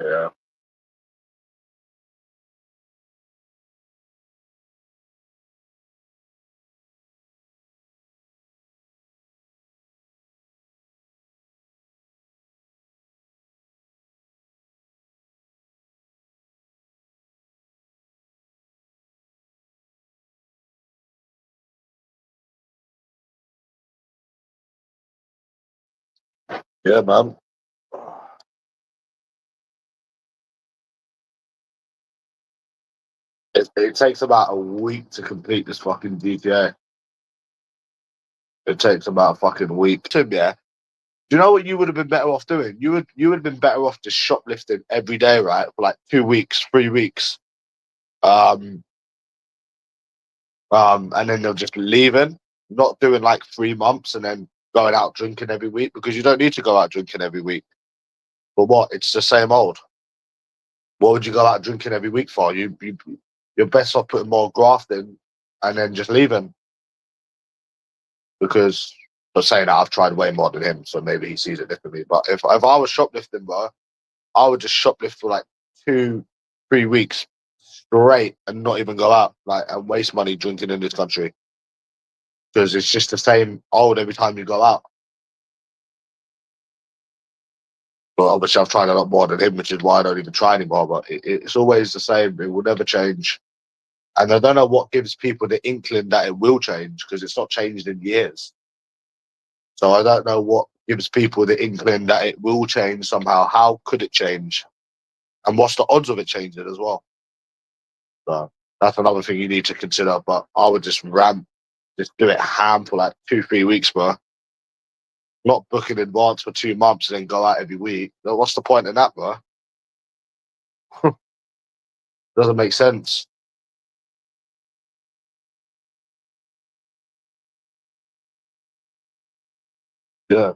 Yeah. Yeah, man. It takes about a week to complete this fucking GTA. It takes about a fucking week. Tim, yeah. Do you know what you would have been better off doing? You would have been better off just shoplifting every day, right? For like 2 weeks, 3 weeks. Um, and then they're just leaving, not doing like 3 months and then going out drinking every week because you don't need to go out drinking every week. But what? It's the same old. What would you go out drinking every week for? You're best off putting more graft in and then just leaving. Because for saying that, I've tried way more than him, so maybe he sees it differently. But if I was shoplifting, bro, I would just shoplift for like 2, 3 weeks straight and not even go out, like, and waste money drinking in this country because it's just the same old every time you go out. But obviously, I've tried a lot more than him, which is why I don't even try anymore. But it's always the same. It will never change. And I don't know what gives people the inkling that it will change because it's not changed in years. So I don't know what gives people the inkling that it will change somehow. How could it change? And what's the odds of it changing as well? So that's another thing you need to consider. But I would just do it ham for like 2, 3 weeks, bro. Not book in advance for 2 months and then go out every week. What's the point in that, bro? Doesn't make sense. Yeah.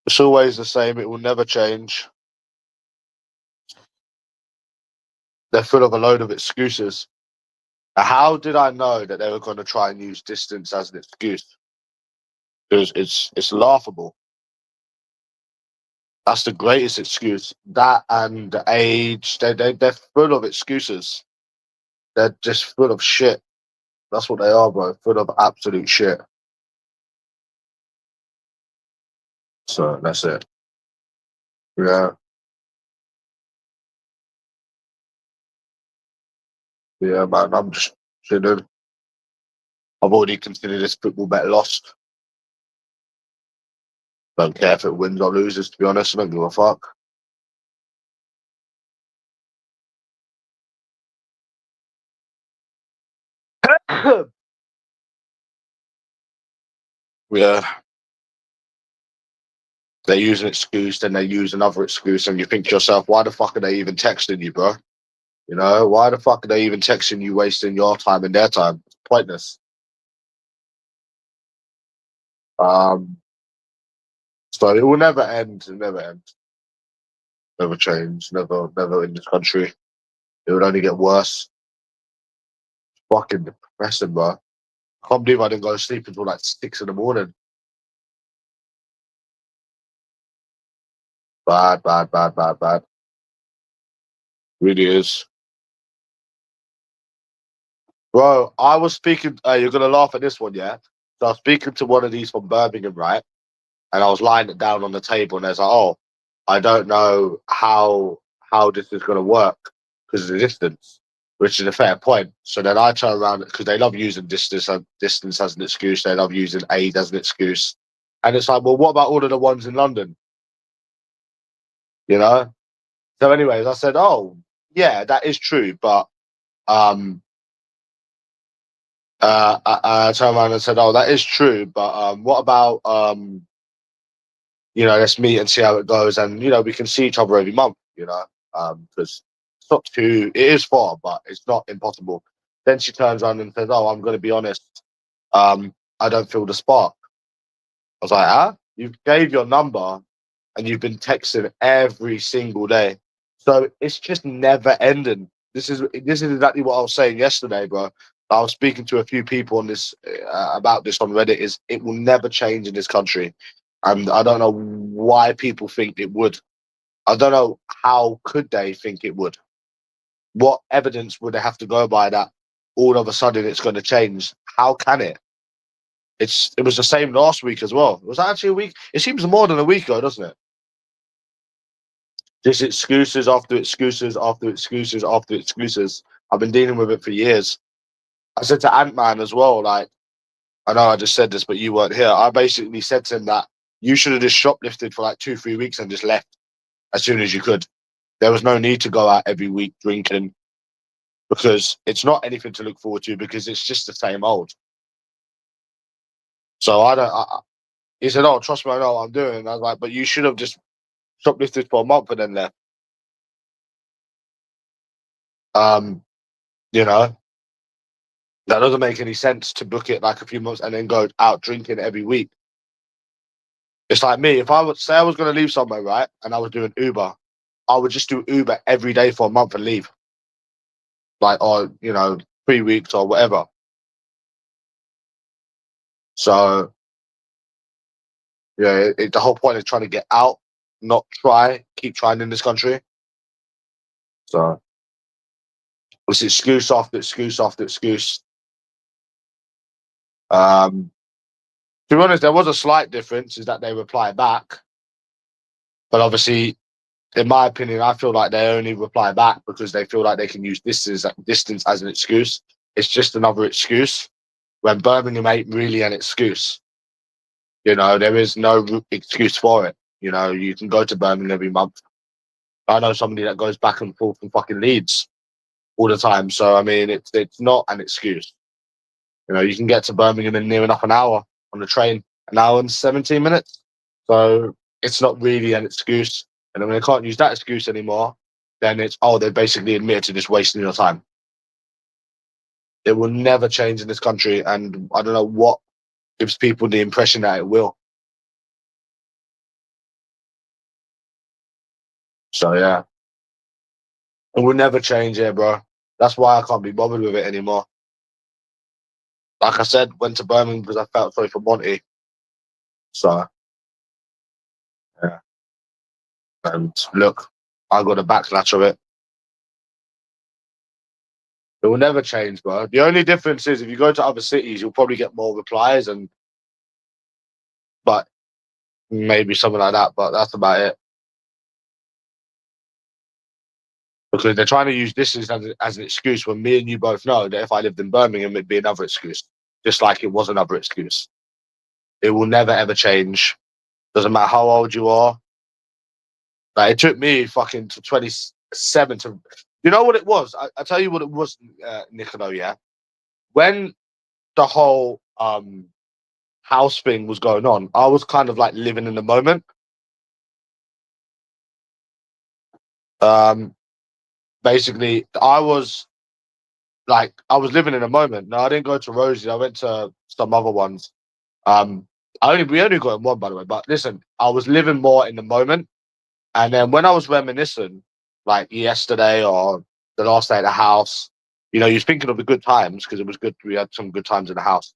It's always the same. It will never change. They're full of a load of excuses. How did I know that they were going to try and use distance as an excuse? Because it's laughable. That's the greatest excuse. That and the age, they're full of excuses. They're just full of shit. That's what they are, bro. Full of absolute shit. So that's it. Yeah, yeah, man. I'm just chilling. I've already considered this football bet lost. Don't care if it wins or loses. To be honest, I don't give a fuck. Yeah, they use an excuse, then they use another excuse, and you think to yourself, why the fuck are they even texting you, bro? You know, why the fuck are they even texting you, wasting your time and their time? It's pointless. Um, so it will never end. It never end. Never change. Never, never in this country. It would only get worse. Fucking depressing, bro. I can't believe I didn't go to sleep until like 6 in the morning. Bad, bad, bad, bad, bad. Really is. Bro, I was speaking, you're going to laugh at this one, yeah? So I was speaking to one of these from Birmingham, right? And I was lying it down on the table, and there's like, oh, I don't know how this is going to work because of the distance, which is a fair point. So then I turn around because they love using distance as an excuse. They love using age as an excuse, and it's like, well, what about all of the ones in London? You know. So, anyways, I said, oh, yeah, that is true, but um, I turned around and said, oh, that is true, but what about let's meet and see how it goes, and we can see each other every month, because it's not too, it is far, but it's not impossible. Then she turns around and says, "Oh, I'm going to be honest, I don't feel the spark." I was like, "Huh? You gave your number, and you've been texting every single day, so it's just never ending." This is exactly what I was saying yesterday, bro. I was speaking to a few people on this about this on Reddit. Is it will never change in this country. And I don't know why people think it would. I don't know how could they think it would. What evidence would they have to go by that all of a sudden it's going to change? How can it? It was the same last week as well. Was that actually a week? It seems more than a week ago, doesn't it? Just excuses after excuses after excuses after excuses. I've been dealing with it for years. I said to Ant-Man as well, like, I know I just said this, but you weren't here. I basically said to him that you should have just shoplifted for like 2-3 weeks and just left as soon as you could. There was no need to go out every week drinking because it's not anything to look forward to because it's just the same old. So he said, "Oh, trust me, I know what I'm doing." And I was like, "But you should have just shoplifted for a month and then left." You know, that doesn't make any sense to book it like a few months and then go out drinking every week. It's like me, if I would say I was going to leave somewhere, right, and I was doing Uber, I would just do Uber every day for a month and leave. Like, or, 3 weeks or whatever. So, yeah, the whole point is trying to get out, not keep trying in this country. So, it's excuse after excuse after excuse. To be honest, there was a slight difference, is that they reply back. But obviously, in my opinion, I feel like they only reply back because they feel like they can use distance as an excuse. It's just another excuse when Birmingham ain't really an excuse. There is no excuse for it. You can go to Birmingham every month. I know somebody that goes back and forth from fucking Leeds all the time. So, I mean, it's not an excuse. You can get to Birmingham in near enough an hour on the train, an hour and 17 minutes. So it's not really an excuse. And when they can't use that excuse anymore, then they basically admitted to just wasting your time. It will never change in this country. And I don't know what gives people the impression that it will. So, yeah. It will never change here, bro. That's why I can't be bothered with it anymore. Like I said, went to Birmingham because I felt sorry for Monty. So, yeah. And look, I got a backlash of it. It will never change, bro. The only difference is if you go to other cities, you'll probably get more replies but maybe something like that. But that's about it. Because they're trying to use this as an excuse when me and you both know that if I lived in Birmingham, it'd be another excuse. Just like it was another excuse. It will never, ever change. Doesn't matter how old you are. Like, it took me fucking to 27 to... You know what it was? I tell you what it was, Nicolo, yeah? When the whole house thing was going on, I was kind of like living in the moment. Basically, I was living in a moment. No, I didn't go to Rosie. I went to some other ones. We only got in one, by the way. But listen, I was living more in the moment. And then when I was reminiscing, like yesterday or the last day at the house, you're thinking of the good times because it was good. We had some good times in the house.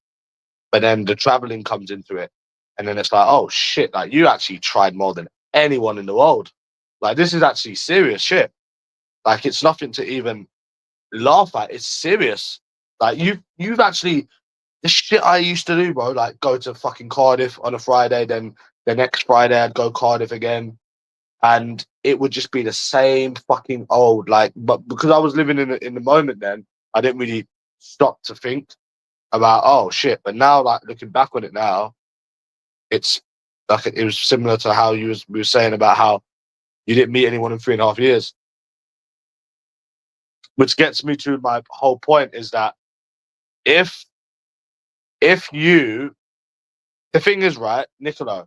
But then the traveling comes into it. And then it's like, oh shit, like you actually tried more than anyone in the world. Like, this is actually serious shit. Like, it's nothing to even laugh at. It's serious. Like, you've actually, the shit I used to do, bro, like go to fucking Cardiff on a Friday, then the next Friday I'd go Cardiff again. And it would just be the same fucking old, like, but because I was living in the moment then, I didn't really stop to think about, oh shit. But now, like, looking back on it now, it's like it was similar to how we were saying about how you didn't meet anyone in 3.5 years. Which gets me to my whole point is that if you, the thing is, right, Nicola,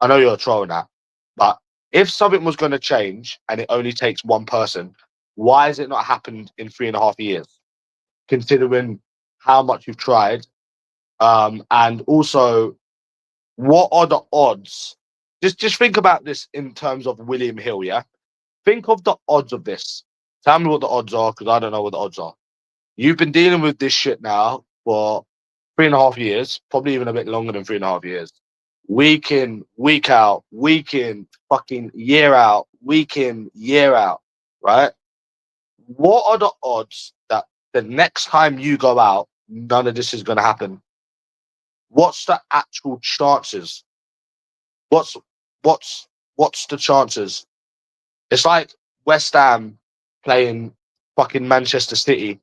I know you're a troll now, but if something was going to change and it only takes one person, why has it not happened in 3.5 years? Considering how much you've tried, and also, what are the odds? Just think about this in terms of William Hill, yeah? Think of the odds of this. Tell me what the odds are, because I don't know what the odds are. You've been dealing with this shit now for 3.5 years, probably even a bit longer than 3.5 years. week in, week out, week in, fucking year out, week in, year out, right? What are the odds that the next time you go out, none of this is going to happen? What's the actual chances? What's what's what's the chances? It's like West Ham playing fucking Manchester City,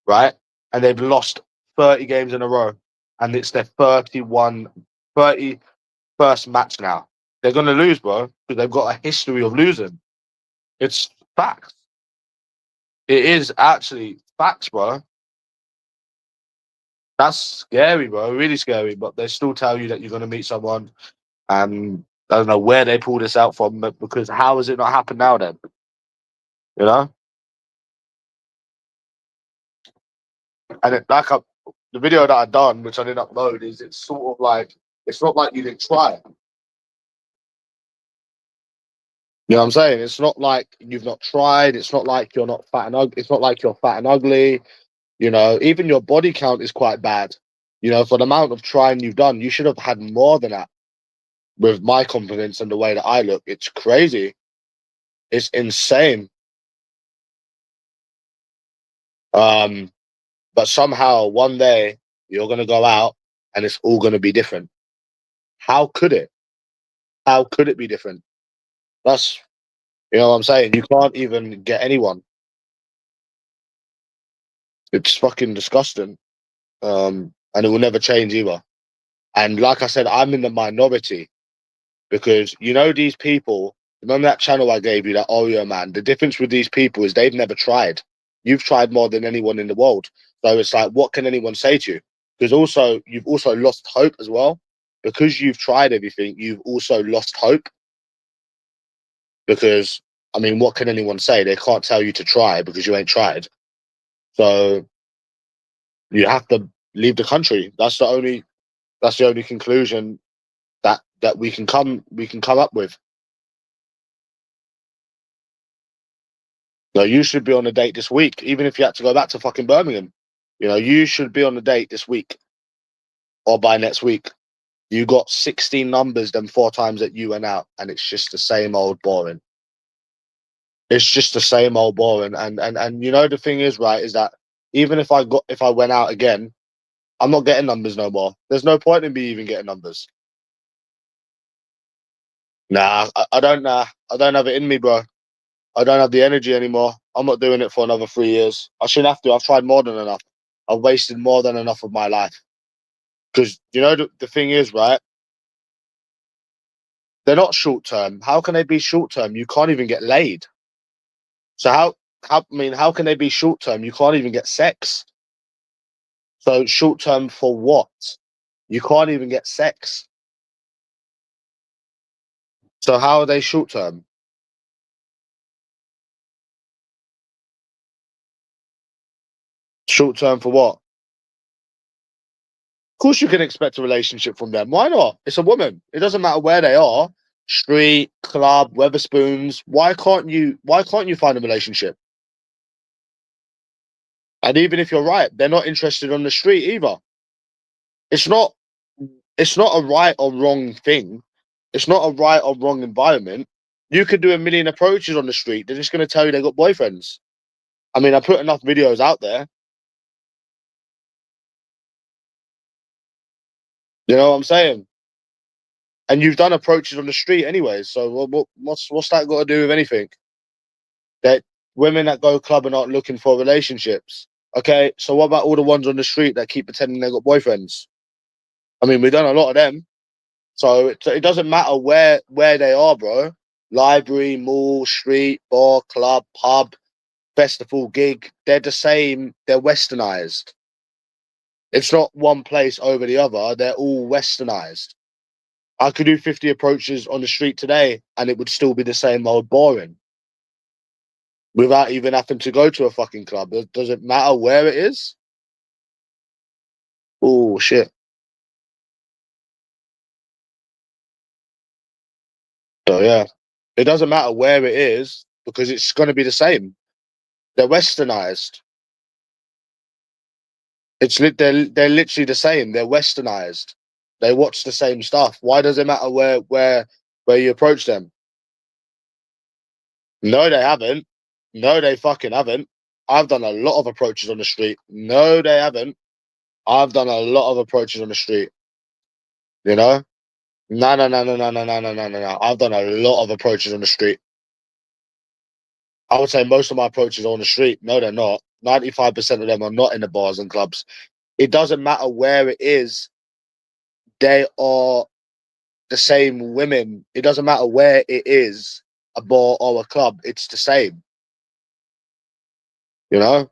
right? And they've lost 30 games in a row, and it's their 31st match now. They're going to lose, bro, because they've got a history of losing. It's facts. It is actually facts, bro. That's scary, bro. Really scary. But they still tell you that you're going to meet someone. And I don't know where they pull this out from, but because how has it not happened now then? You know? And the video that I done, which I didn't upload, is it's sort of like, it's not like you didn't try. You know what I'm saying? It's not like you've not tried. It's not like you're not fat and ugly. It's not like you're fat and ugly. You know, even your body count is quite bad. You know, for the amount of trying you've done, you should have had more than that. With my confidence and the way that I look, it's crazy. It's insane. Um, but somehow one day you're gonna go out and it's all gonna be different. How could it? How could it be different? That's you know what I'm saying. You can't even get anyone. It's fucking disgusting. And it will never change either. And like I said, I'm in the minority because you know these people. Remember that channel I gave you, that Oreo man? The difference with these people is they've never tried. You've tried more than anyone in the world. So it's like, what can anyone say to you? Because also, you've also lost hope as well. Because you've tried everything, you've also lost hope. Because, I mean, what can anyone say? They can't tell you to try because you ain't tried. So you have to leave the country. That's the only conclusion that we can come up with. No, you should be on a date this week, even if you had to go back to fucking Birmingham. You know, you should be on a date this week or by next week. You got 16 numbers them 4 times that you went out, and it's just the same old boring. It's just the same old boring. And you know the thing is, right, is that even if I went out again, I'm not getting numbers no more. There's no point in me even getting numbers. Nah, I don't I don't have it in me, bro. I don't have the energy anymore. I'm not doing it for another 3 years. I shouldn't have to. I've tried more than enough. I've wasted more than enough of my life. Because you know the thing is, right? They're not short term. How can they be short term? You can't even get laid. So how can they be short term? You can't even get sex. So short term for what? You can't even get sex. So how are they short term? Short term for what? Of course you can expect a relationship from them. Why not? It's a woman. It doesn't matter where they are. Street, club, Weatherspoons. Why can't you find a relationship? And even if you're right, they're not interested on the street either. It's not it's not a right or wrong thing. It's not a right or wrong environment. You could do a million approaches on the street. They're just going to tell you they got boyfriends. I mean, I put enough videos out there. You know what I'm saying? And you've done approaches on the street anyway. So what's that got to do with anything? That women that go club and aren't looking for relationships. Okay, so what about all the ones on the street that keep pretending they got boyfriends? I mean, we've done a lot of them. So it doesn't matter where they are, bro. Library, mall, street, bar, club, pub, festival, gig. They're the same. They're westernized. It's not one place over the other. They're all westernized. I could do 50 approaches on the street today and it would still be the same old boring without even having to go to a fucking club. Does it matter where it is? Oh, shit. So, yeah, it doesn't matter where it is because it's going to be the same. They're westernized. They're literally the same. They're westernized. They watch the same stuff. Why does it matter where you approach them? No, they haven't. No, they fucking haven't. I've done a lot of approaches on the street. No, they haven't. I've done a lot of approaches on the street. You know? No, no, no, no, no, no, no, no, no, no, no. I've done a lot of approaches on the street. I would say most of my approaches are on the street. No, they're not. 95% of them are not in the bars and clubs. It doesn't matter where it is. They are the same women. It doesn't matter where it is, a bar or a club. It's the same. You know?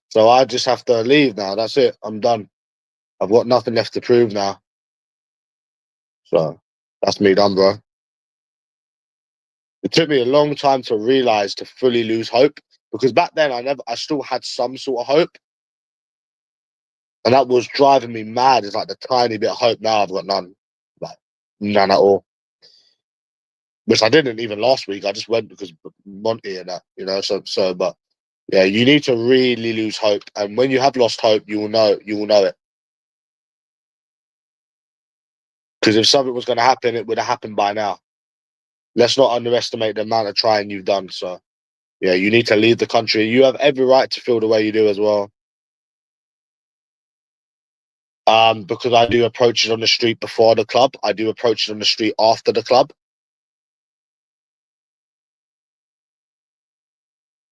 So I just have to leave now. That's it. I'm done. I've got nothing left to prove now. So that's me done, bro. It took me a long time to realize to fully lose hope, because back then I still had some sort of hope, and that was driving me mad. It's like the tiny bit of hope. Now I've got none, like none at all. Which I didn't even last week. I just went because Monty and that, you know. But yeah, you need to really lose hope, and when you have lost hope, you will know it. Because if something was going to happen, it would have happened by now. Let's not underestimate the amount of trying you've done. So yeah, you need to leave the country. You have every right to feel the way you do as well. Because I do approaches on the street before the club. I do approaches on the street after the club.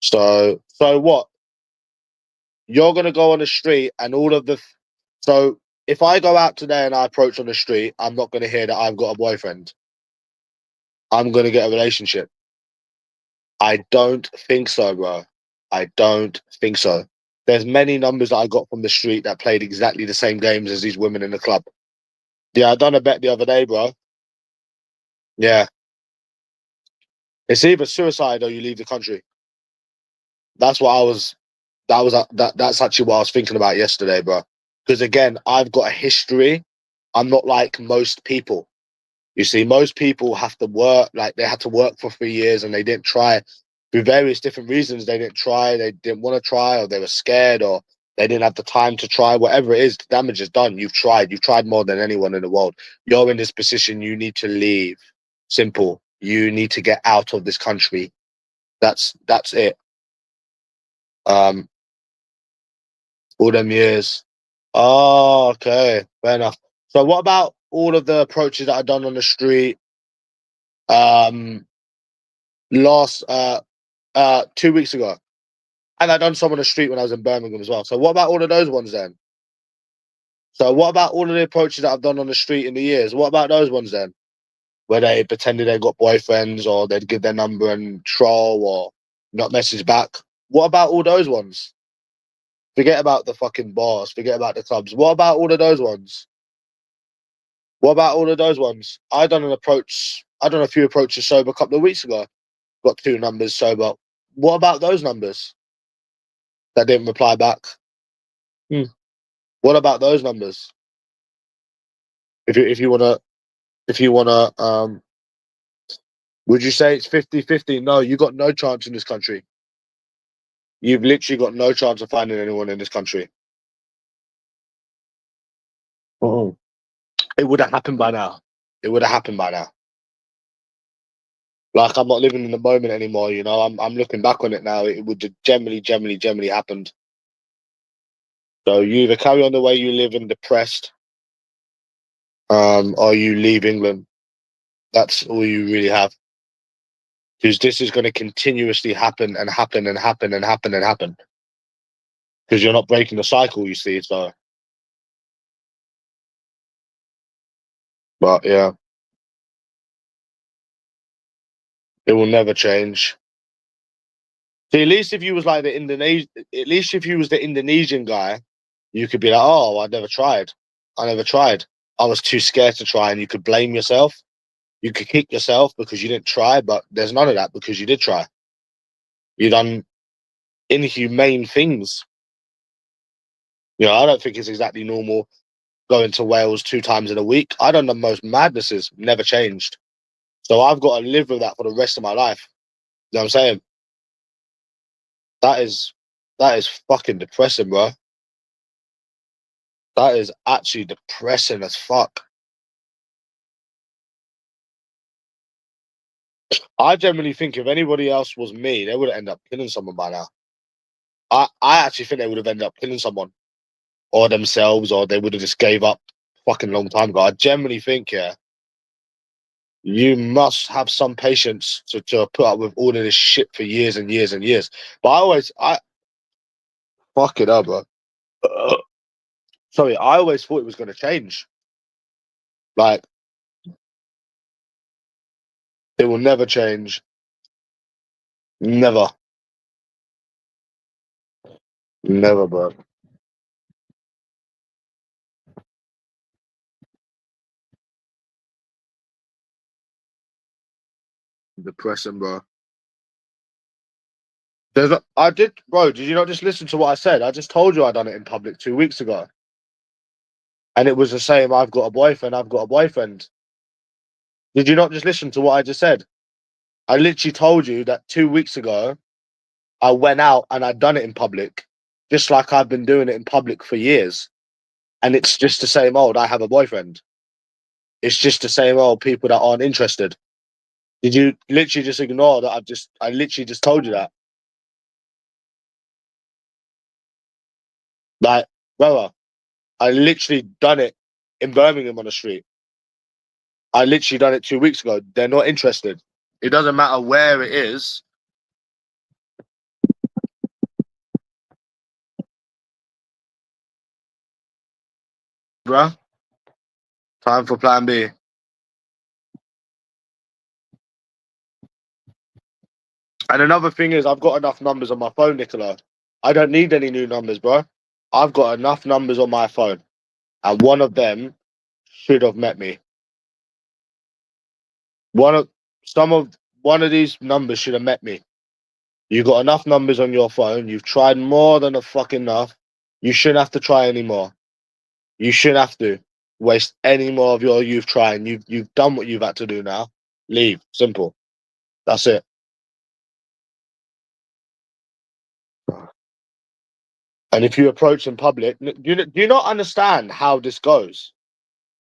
So what? You're gonna go on the street and all of the. So if I go out today and I approach on the street, I'm not gonna hear that I've got a boyfriend. I'm gonna get a relationship. I don't think so, bro. I don't think so. There's many numbers that I got from the street that played exactly the same games as these women in the club. Yeah, I done a bet the other day, bro. Yeah, it's either suicide or you leave the country. That's what I was. That's actually what I was thinking about yesterday, bro. Because again, I've got a history. I'm not like most people. You see, most people have to work. Like they had to work for 3 years and they didn't try. For various different reasons, they didn't try. They didn't want to try, or they were scared, or they didn't have the time to try. Whatever it is, the damage is done. You've tried. You've tried more than anyone in the world. You're in this position. You need to leave. Simple. You need to get out of this country. That's it. Um, all them years. Oh, okay, fair enough. So, what about all of the approaches that I've done on the street? Um, last 2 weeks ago, and I done some on the street when I was in Birmingham as well. So, what about all of those ones then? So, what about all of the approaches that I've done on the street in the years? What about those ones then? Where they pretended they got boyfriends, or they'd give their number and troll, or not message back. What about all those ones? Forget about the fucking bars. Forget about the clubs. What about all of those ones? What about all of those ones? I done an approach. I done a few approaches sober a couple of weeks ago. Got 2 numbers sober. What about those numbers that didn't reply back? Hmm. What about those numbers? If you wanna, would you say it's 50-50? No, you got no chance in this country. You've literally got no chance of finding anyone in this country. Oh. It would have happened by now. It would have happened by now. Like I'm not living in the moment anymore, you know. I'm looking back on it now. It would have generally happened. So you either carry on the way you live and depressed, or you leave England. That's all you really have. Because this is going to continuously happen and happen and happen and happen and happen. Because you're not breaking the cycle, you see. So, but yeah, it will never change. See, at least if you was like at least if you was the Indonesian guy, you could be like, oh, I never tried. I never tried. I was too scared to try, and you could blame yourself. You could kick yourself because you didn't try, but there's none of that because you did try. You done inhumane things. You know, I don't think it's exactly normal going to Wales 2 times in a week. I done the most madnesses, never changed. So I've got to live with that for the rest of my life. You know what I'm saying? That is fucking depressing, bro. That is actually depressing as fuck. I generally think if anybody else was me, they would have ended up killing someone by now. I actually think they would have ended up killing someone or themselves, or they would have just gave up fucking long time ago. I generally think, yeah, you must have some patience to put up with all of this shit for years and years and years. But I fuck it up, bro. Sorry, I always thought it was going to change. Like, it will never change. Never. Never, bro. Depressing, bro. I did, bro. Did you not just listen to what I said? I just told you I done it in public 2 weeks ago. And it was the same. I've got a boyfriend. I've got a boyfriend. Did you not just listen to what I just said? I literally told you that 2 weeks ago, I went out and I'd done it in public, just like I've been doing it in public for years. And it's just the same old. I have a boyfriend. It's just the same old people that aren't interested. Did you literally just ignore that? I literally just told you that. Like, brother, I literally done it in Birmingham on the street. I literally done it 2 weeks ago. They're not interested. It doesn't matter where it is, bruh. Time for plan B. And another thing is, I've got enough numbers on my phone, Nicola. I don't need any new numbers, bro. I've got enough numbers on my phone, and one of them should have met me. One of some of one of these numbers should have met me. You got enough numbers on your phone. You've tried more than a fucking enough. You shouldn't have to try anymore. You shouldn't have to waste any more of your youth trying. You've done what you've had to do now. Leave. Simple. That's it. And if you approach in public, do you not understand how this goes?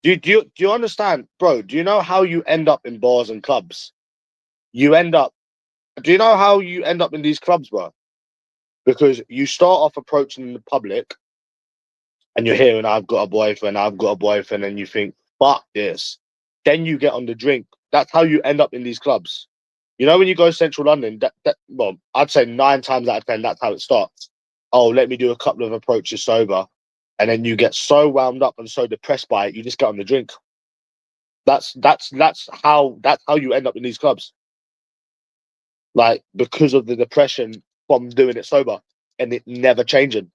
Do you understand, bro? Do you know how you end up in bars and clubs? You end up. Do you know how you end up in these clubs, bro? Because you start off approaching in the public, and you're hearing, "I've got a boyfriend, I've got a boyfriend," and you think, "Fuck this." Then you get on the drink. That's how you end up in these clubs. You know, when you go to Central London, well, I'd say 9 times out of 10, that's how it starts. Oh, let me do a couple of approaches sober, and then you get so wound up and so depressed by it, you just get on the drink. That's how you end up in these clubs. Like, because of the depression from doing it sober, and it never changing.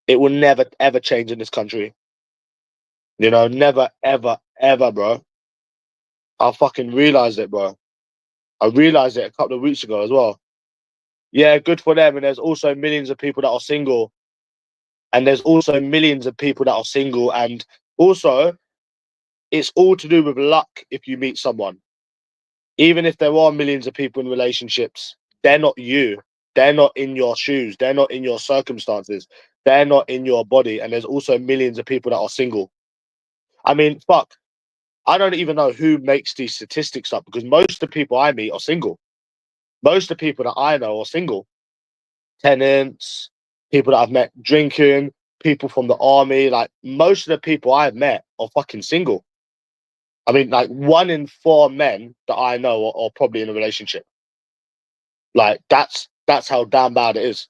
It will never ever change in this country. You know, never ever ever, bro. I fucking realized it, bro. I realized it a couple of weeks ago as well. Yeah, good for them. And there's also millions of people that are single. And there's also millions of people that are single. And also, it's all to do with luck if you meet someone. Even if there are millions of people in relationships, they're not you. They're not in your shoes. They're not in your circumstances. They're not in your body. And there's also millions of people that are single. I mean, fuck. I don't even know who makes these statistics up, because most of the people I meet are single. Most of the people that I know are single. Tenants, people that I've met drinking, people from the army. Like, most of the people I've met are fucking single. I mean, like, 1 in 4 men that I know are probably in a relationship. Like, that's how damn bad it is.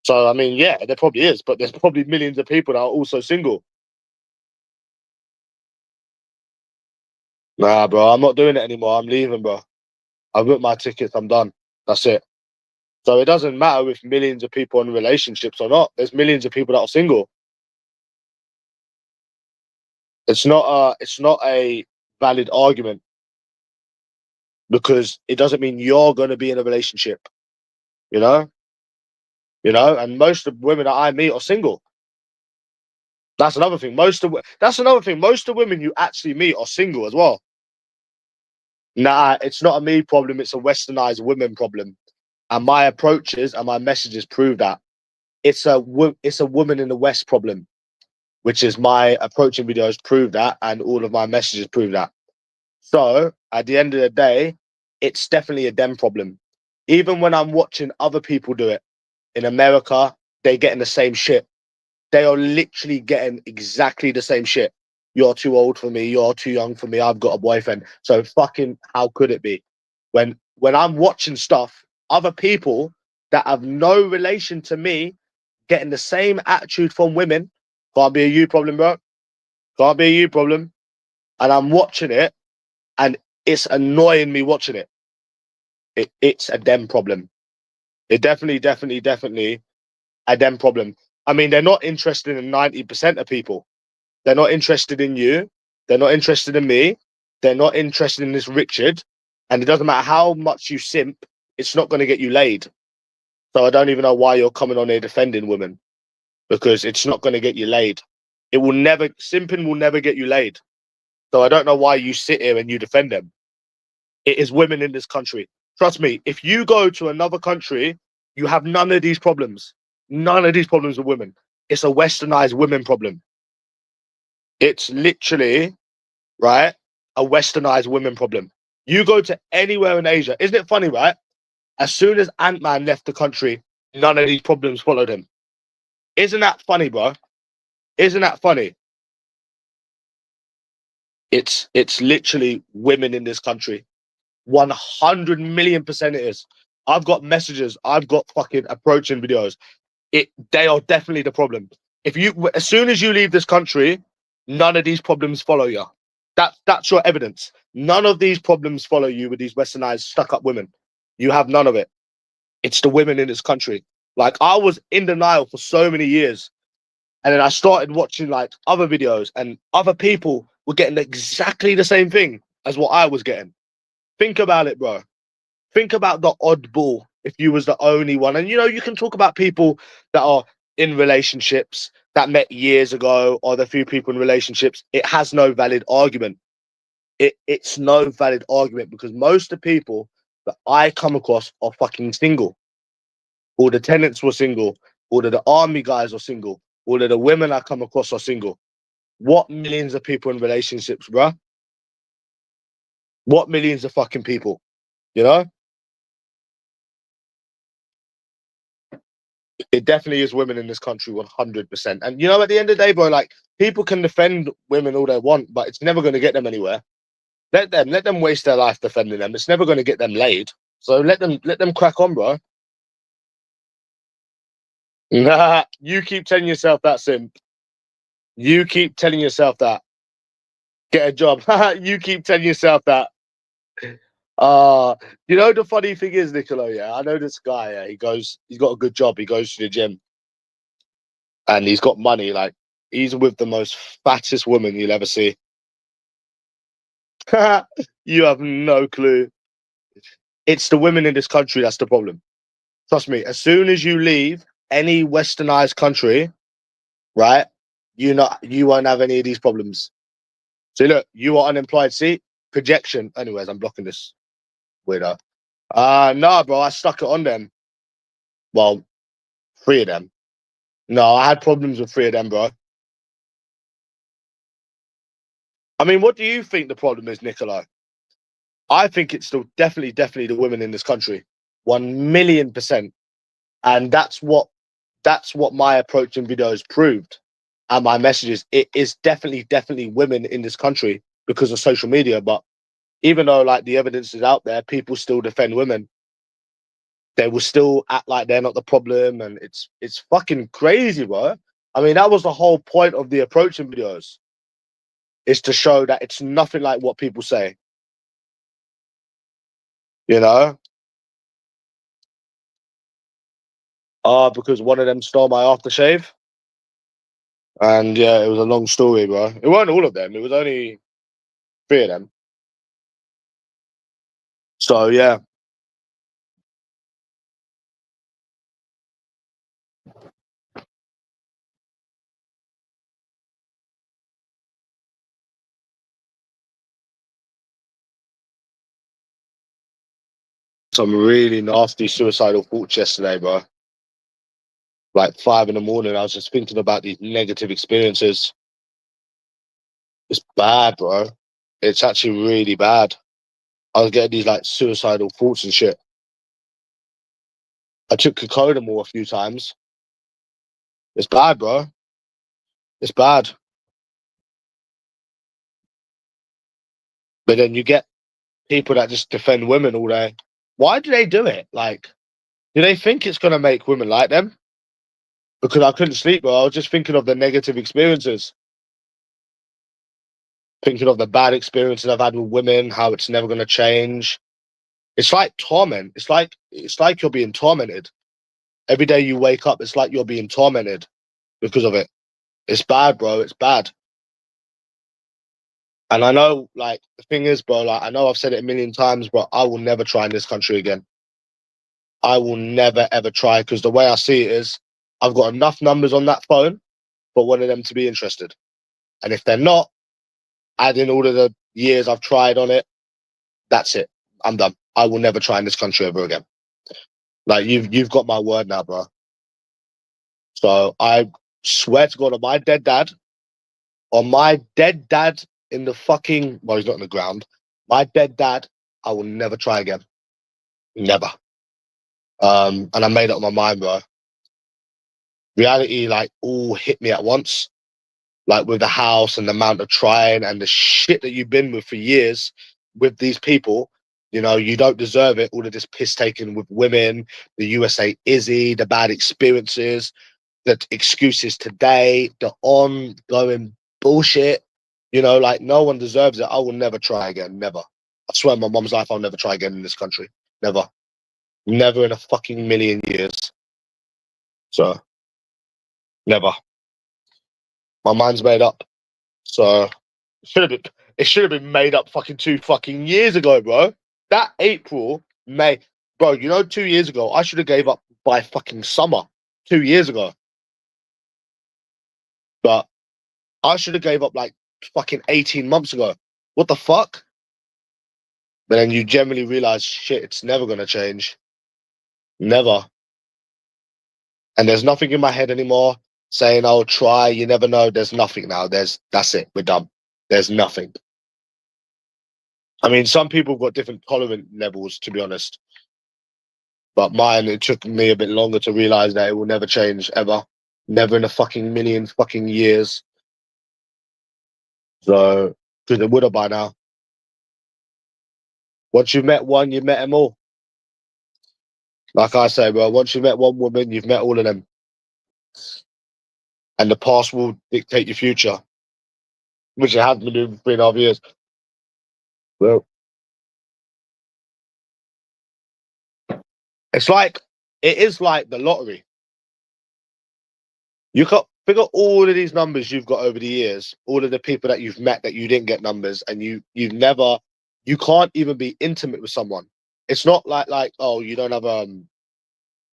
So I mean, yeah, there probably is, but there's probably millions of people that are also single. Nah, bro, I'm not doing it anymore. I'm leaving, bro. I booked my tickets. I'm done. That's it. So it doesn't matter if millions of people are in relationships or not. There's millions of people that are single. It's not a valid argument, because it doesn't mean you're going to be in a relationship. You know, and most of the women that I meet are single. That's another thing. That's another thing. Most of the women you actually meet are single as well. Nah, it's not a me problem. It's a westernized women problem. And my approaches and my messages prove that it's a woman in the West problem, which is my approaching videos prove that, and all of my messages prove that. So at the end of the day, it's definitely a them problem. Even when I'm watching other people do it in America, they getting the same shit. They are literally getting exactly the same shit. You're too old for me. You're too young for me. I've got a boyfriend. So fucking how could it be? When I'm watching stuff, other people that have no relation to me getting the same attitude from women, can't be a you problem, bro. Can't be a you problem. And I'm watching it, and it's annoying me watching it. It's a them problem. It definitely a them problem. I mean, they're not interested in 90% of people. They're not interested in you. They're not interested in me. They're not interested in this Richard. And it doesn't matter how much you simp, it's not going to get you laid. So I don't even know why you're coming on here defending women, because it's not going to get you laid. It will never, simping will never get you laid. So I don't know why you sit here and you defend them. It is women in this country. Trust me, if you go to another country, you have none of these problems. None of these problems with women. It's a westernized women problem. It's literally, right, a westernized women problem. You go to anywhere in Asia. Isn't it funny, right? As soon as Ant-Man left the country, none of these problems followed him. Isn't that funny, bro? Isn't that funny? It's literally women in this country. 100 million% it is. I've got messages. I've got fucking approaching videos. They are definitely the problem. If you, as soon as you leave this country, none of these problems follow you. That's your evidence. None of these problems follow you with these westernized, stuck-up women. You have none of it. It's the women in this country. Like, I was in denial for so many years, and then I started watching like other videos, and other people were getting exactly the same thing as what I was getting. Think about it, bro. Think about the oddball if you was the only one. And you know, you can talk about people that are in relationships that met years ago, or the few people in relationships. It has no valid argument. It's no valid argument, because most of the people that I come across are fucking single. All the tenants were single. All of the army guys are single. All of the women I come across are single. What millions of people in relationships, bruh? What millions of fucking people? You know? It definitely is women in this country, 100%. And you know, at the end of the day, bro, like, people can defend women all they want, but it's never going to get them anywhere. Let them waste their life defending them. It's never going to get them laid. So let them crack on, bro. Nah, you keep telling yourself that, simp. You keep telling yourself that. Get a job. You keep telling yourself that. You know, the funny thing is, Niccolo, yeah, I know this guy, yeah, he's got a good job. He goes to the gym and he's got money. Like, he's with the most fattest woman you'll ever see. You have no clue. It's the women in this country that's the problem. Trust me, as soon as you leave any westernized country, right, you won't have any of these problems. So look, you are unemployed. See, projection. Anyways, I'm blocking this weirdo. No, bro, I stuck it on them. Well, three of them. No, I had problems with three of them, bro. I mean, what do you think the problem is, Nicola? I think it's still definitely the women in this country. 1 million%. And that's what my approach in videos proved, and my messages. It is definitely women in this country because of social media. But even though like the evidence is out there, people still defend women. They will still act like they're not the problem, and it's fucking crazy, bro. I mean, that was the whole point of the approaching videos, is to show that it's nothing like what people say. You know? Because one of them stole my aftershave. And yeah, it was a long story, bro. It weren't all of them. It was only three of them. So yeah. Some really nasty suicidal thoughts yesterday, bro. Like 5 in the morning, I was just thinking about these negative experiences. It's bad, bro. It's actually really bad. I was getting these like suicidal thoughts and shit. I took Cocodamol a few times. It's bad, bro. It's bad. But then you get people that just defend women all day. Why do they do it? Like, do they think it's gonna make women like them? Because I couldn't sleep, bro. I was just thinking of the negative experiences, thinking of the bad experiences I've had with women, how it's never gonna change. It's like torment. It's like you're being tormented. Every day you wake up, it's like you're being tormented because of it. It's bad, bro. It's bad. And I know, like, the thing is, bro, like, I know I've said it a million times, but I will never try in this country again. I will never, ever try, because the way I see it is, I've got enough numbers on that phone for one of them to be interested. And if they're not, add in all of the years I've tried on it, that's it. I'm done. I will never try in this country ever again. Like, you've got my word now, bro. So I swear to God, on my dead dad in the fucking, well, he's not in the ground. My dead dad, I will never try again. Never. And I made up my mind, bro. Reality, like, all hit me at once. Like, with the house and the amount of trying and the shit that you've been with for years with these people, you know, you don't deserve it. All of this piss taking with women, the USA Izzy, the bad experiences, the excuses today, the ongoing bullshit. You know, like, no one deserves it. I will never try again. Never. I swear on my mom's life, I'll never try again in this country. Never. Never in a fucking million years. So, never. My mind's made up. So, it should have been made up fucking 2 years ago, bro. That April, May, bro. You know, 2 years ago, I should have gave up by fucking summer. 2 years ago, but I should have gave up like fucking 18 months ago. What the fuck? But then you generally realize, shit, it's never gonna change. Never. And there's nothing in my head anymore saying, "I'll try." You never know. There's nothing now. That's it. We're done. There's nothing. I mean, some people have got different tolerant levels, to be honest. But mine, it took me a bit longer to realize that it will never change ever. Never in a fucking million fucking years. So, because it would have by now. Once you've met one, you've met them all. Like I say, bro, once you've met one woman, you've met all of them. And the past will dictate your future, which it has been doing for 3.5 years. Well, it's like, it is like the lottery. You can figure all of these numbers you've got over the years, all of the people that you've met that you didn't get numbers, and you can't even be intimate with someone. It's not like oh, you don't have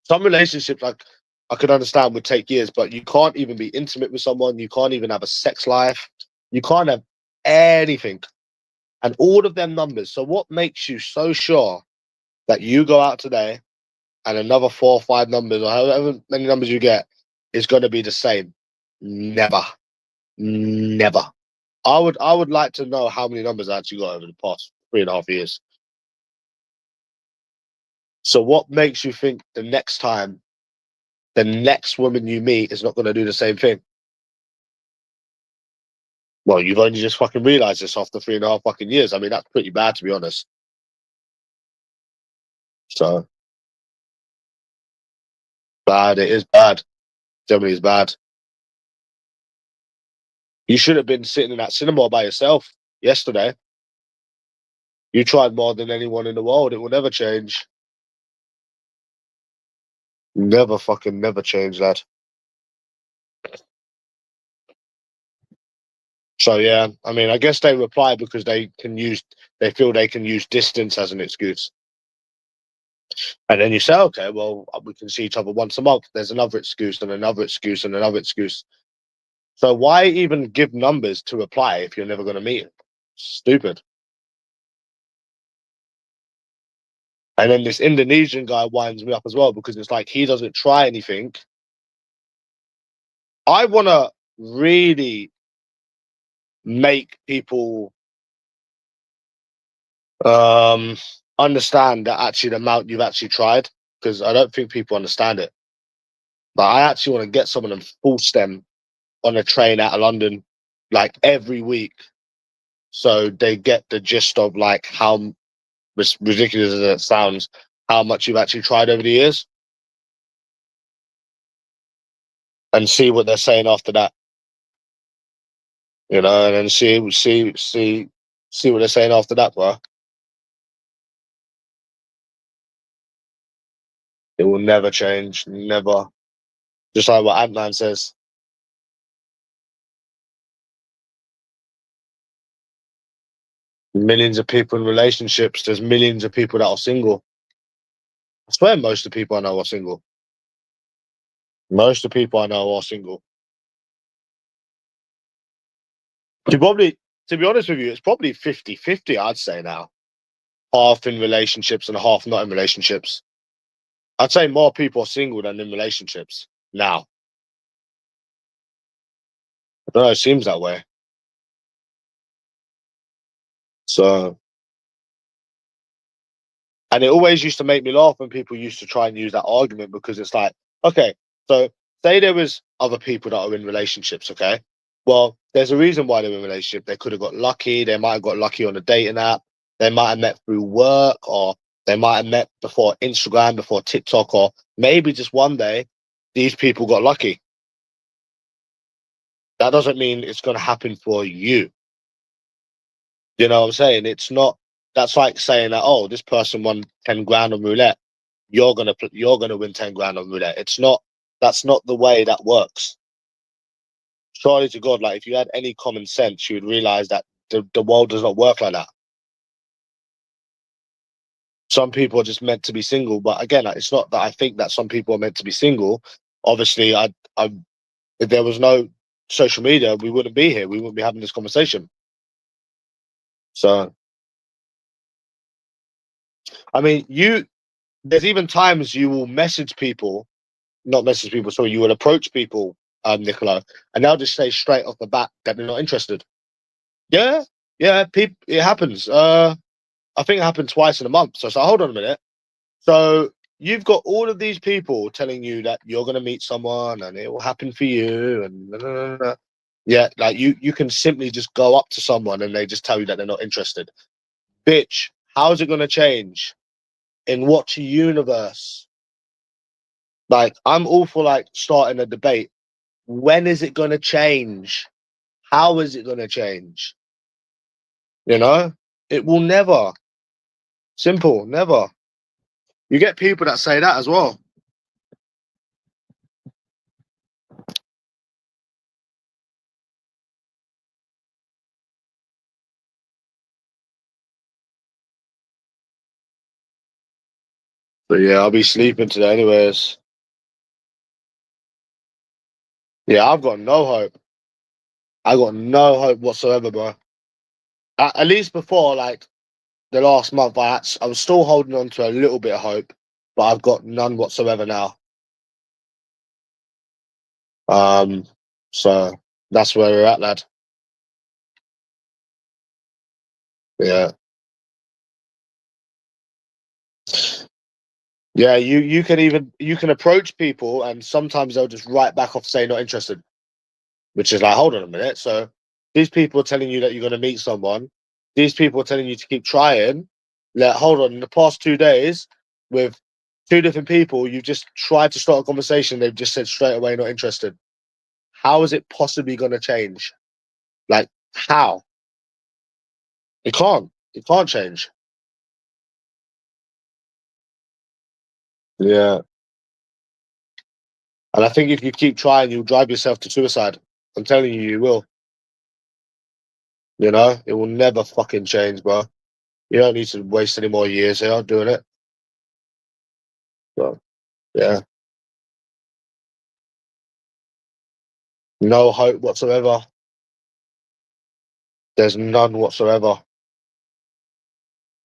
some relationships, like, I could understand would take years, but you can't even be intimate with someone. You can't even have a sex life. You can't have anything. And all of them numbers. So what makes you so sure that you go out today and another 4 or 5 numbers, or however many numbers you get, is going to be the same? Never. Never. I would like to know how many numbers I actually got over the past 3.5 years. So what makes you think the next time the next woman you meet is not going to do the same thing? Well, you've only just fucking realized this after 3.5 fucking years. I mean, that's pretty bad, to be honest. So bad. It is bad. Germany is bad. You should have been sitting in that cinema by yourself yesterday. You tried more than anyone in the world. It will never change. Never fucking never change that. So yeah, I mean, I guess they reply because they feel they can use distance as an excuse. And then you say, okay, well, we can see each other once a month. There's another excuse and another excuse and another excuse. So why even give numbers to reply if you're never going to meet him? Stupid. And then this Indonesian guy winds me up as well, because it's like he doesn't try anything. I want to really make people Understand that actually the amount you've actually tried, because I don't think people understand it. But I actually want to get someone and force them on a train out of London, like every week, so they get the gist of like how ridiculous as it sounds, how much you've actually tried over the years, and see what they're saying after that. You know, and then see what they're saying after that, bro. It will never change, never. Just like what Ant-Man says. Millions of people in relationships. There's millions of people that are single. I swear most of the people I know are single. Most of the people I know are single. You probably, to be honest with you, it's probably 50-50, I'd say now. Half in relationships and half not in relationships. I'd say more people are single than in relationships now. I don't know, it seems that way. So, and it always used to make me laugh when people used to try and use that argument, because it's like, okay, so say there was other people that are in relationships, okay? Well, there's a reason why they're in a relationship. They could have got lucky. They might have got lucky on a dating app. They might have met through work, or they might have met before Instagram, before TikTok, or maybe just one day these people got lucky. That doesn't mean it's going to happen for you. You know what I'm saying? It's not. That's like saying that, oh, this person won 10 grand on roulette. You're gonna win 10 grand on roulette. It's not. That's not the way that works. Surely to God, like if you had any common sense, you would realize that the world does not work like that. Some people are just meant to be single, but again, it's not that I think that some people are meant to be single. Obviously, if there was no social media, we wouldn't be here. We wouldn't be having this conversation. So, I mean, there's even times you will message people, not message people, sorry, you will approach people, Nicola, and they'll just say straight off the bat that they're not interested. Yeah, yeah, it happens. I think it happened twice in a month. So, hold on a minute. So you've got all of these people telling you that you're gonna meet someone and it will happen for you, and yeah, like you can simply just go up to someone and they just tell you that they're not interested. Bitch, how is it gonna change? In what universe? Like, I'm all for like starting a debate. When is it gonna change? How is it gonna change? You know, it will never. Simple, never. You get people that say that as well. But yeah, I'll be sleeping today anyways. Yeah, I've got no hope. I got no hope whatsoever, bro. At least before, like the last month, I was still holding on to a little bit of hope, but I've got none whatsoever now. Um, so that's where we're at, lad. Yeah, yeah. You can approach people, and sometimes they'll just write back off saying not interested, which is like, hold on a minute. So these people are telling you that you're going to meet someone. These people are telling you to keep trying. Like, hold on. In the past 2 days, with two different people, you just tried to start a conversation. They've just said straight away not interested. How is it possibly going to change? Like, how? It can't. It can't change. Yeah. And I think if you keep trying, you'll drive yourself to suicide. I'm telling you, you will. You know, it will never fucking change, bro. You don't need to waste any more years here doing it. So, yeah. No hope whatsoever. There's none whatsoever.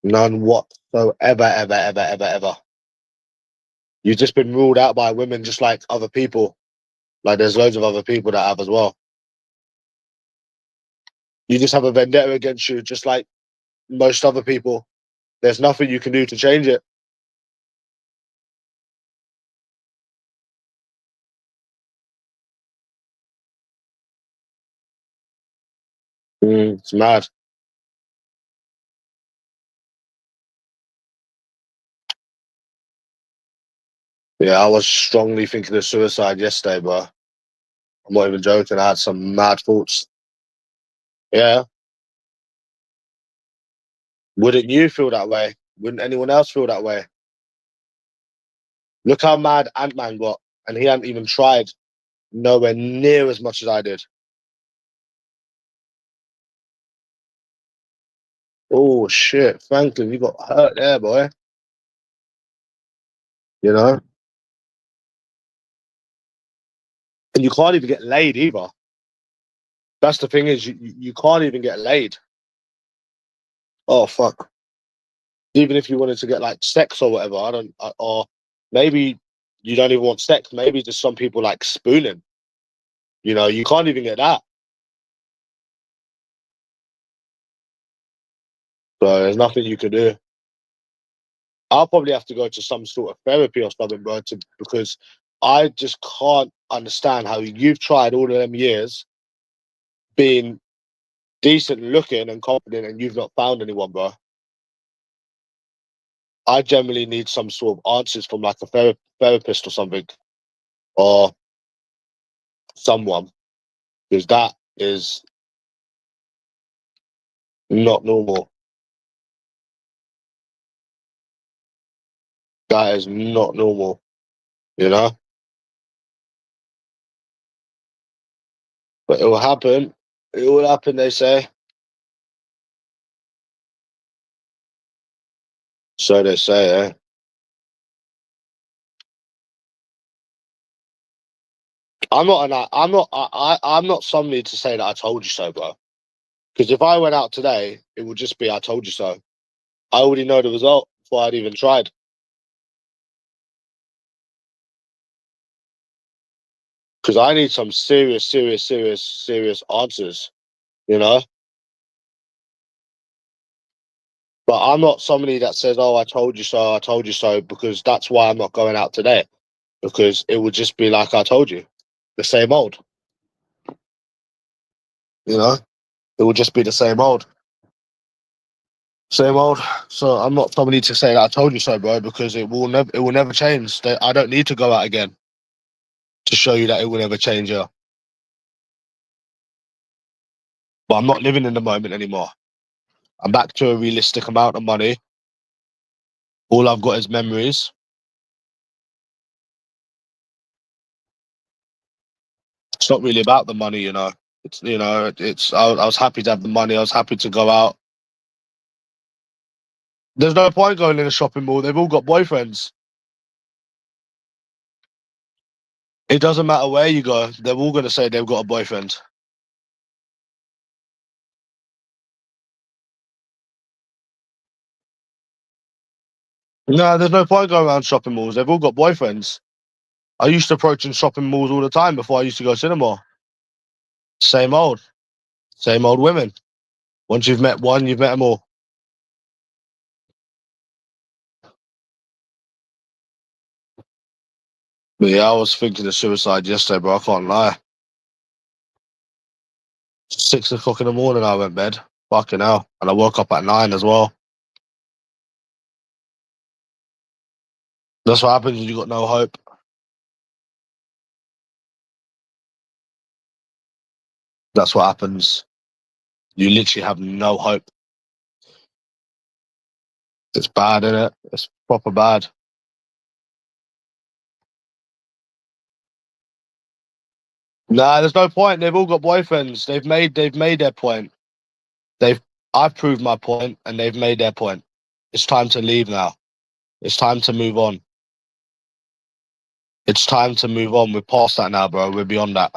None whatsoever, ever, ever, ever, ever. You've just been ruled out by women just like other people. Like there's loads of other people that have as well. You just have a vendetta against you, just like most other people. There's nothing you can do to change it. It's mad. Yeah, I was strongly thinking of suicide yesterday, bro. I'm not even joking. I had some mad thoughts. Yeah. Wouldn't you feel that way? Wouldn't anyone else feel that way? Look how mad Ant-Man got, and he hadn't even tried nowhere near as much as I did. Oh shit, Franklin, you got hurt there, boy. You know? And you can't even get laid either. That's the thing is you can't even get laid. Oh fuck. Even if you wanted to get like sex or whatever, or maybe you don't even want sex. Maybe just some people like spooning. You know, you can't even get that. So there's nothing you can do. I'll probably have to go to some sort of therapy or something, bro, because I just can't understand how you've tried all of them years being decent looking and confident and you've not found anyone, bro. I generally need some sort of answers from like a therapist or something, or someone, because that is not normal. That is not normal, you know? But it will happen. It will happen, they say. So they say, eh? I'm not somebody to say that I told you so, bro. Because if I went out today, it would just be I told you so. I already know the result before I'd even tried. Because I need some serious answers, you know? But I'm not somebody that says, "Oh, I told you so," because that's why I'm not going out today. Because it would just be like I told you, the same old, you know? It would just be the same old. Same old. So I'm not somebody to say that I told you so, bro, because it will never change. I don't need to go out again to show you that it will never change. Yeah, but I'm not living in the moment anymore. I'm back to a realistic amount of money. All I've got is memories. It's not really about the money, you know. It's I was happy to have the money. I was happy to go out. There's no point going in a shopping mall. They've all got boyfriends. It doesn't matter where you go. They're all going to say they've got a boyfriend. No, there's no point going around shopping malls. They've all got boyfriends. I used to approach in shopping malls all the time before I used to go cinema. Same old, same old women. Once you've met one, you've met them all. But yeah, I was thinking of suicide yesterday, bro. I can't lie. 6 o'clock in the morning, I went bed. Fucking hell. And I woke up at 9 as well. That's what happens when you got no hope. That's what happens. You literally have no hope. It's bad, isn't it? It's proper bad. Nah, there's no point. They've all got boyfriends. They've made their point. They've I've proved my point and they've made their point. It's time to leave now. It's time to move on. It's time to move on. We're past that now, bro. We're beyond that.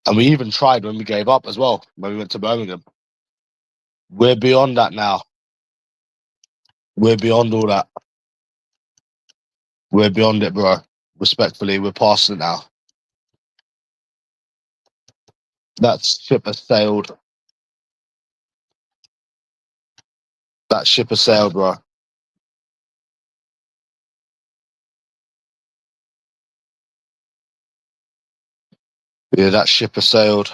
And we even tried when we gave up as well, when we went to Birmingham. We're beyond that now. We're beyond all that. We're beyond it, bro. Respectfully, we're past it now. That ship has sailed. That ship has sailed, bro. Yeah, that ship has sailed.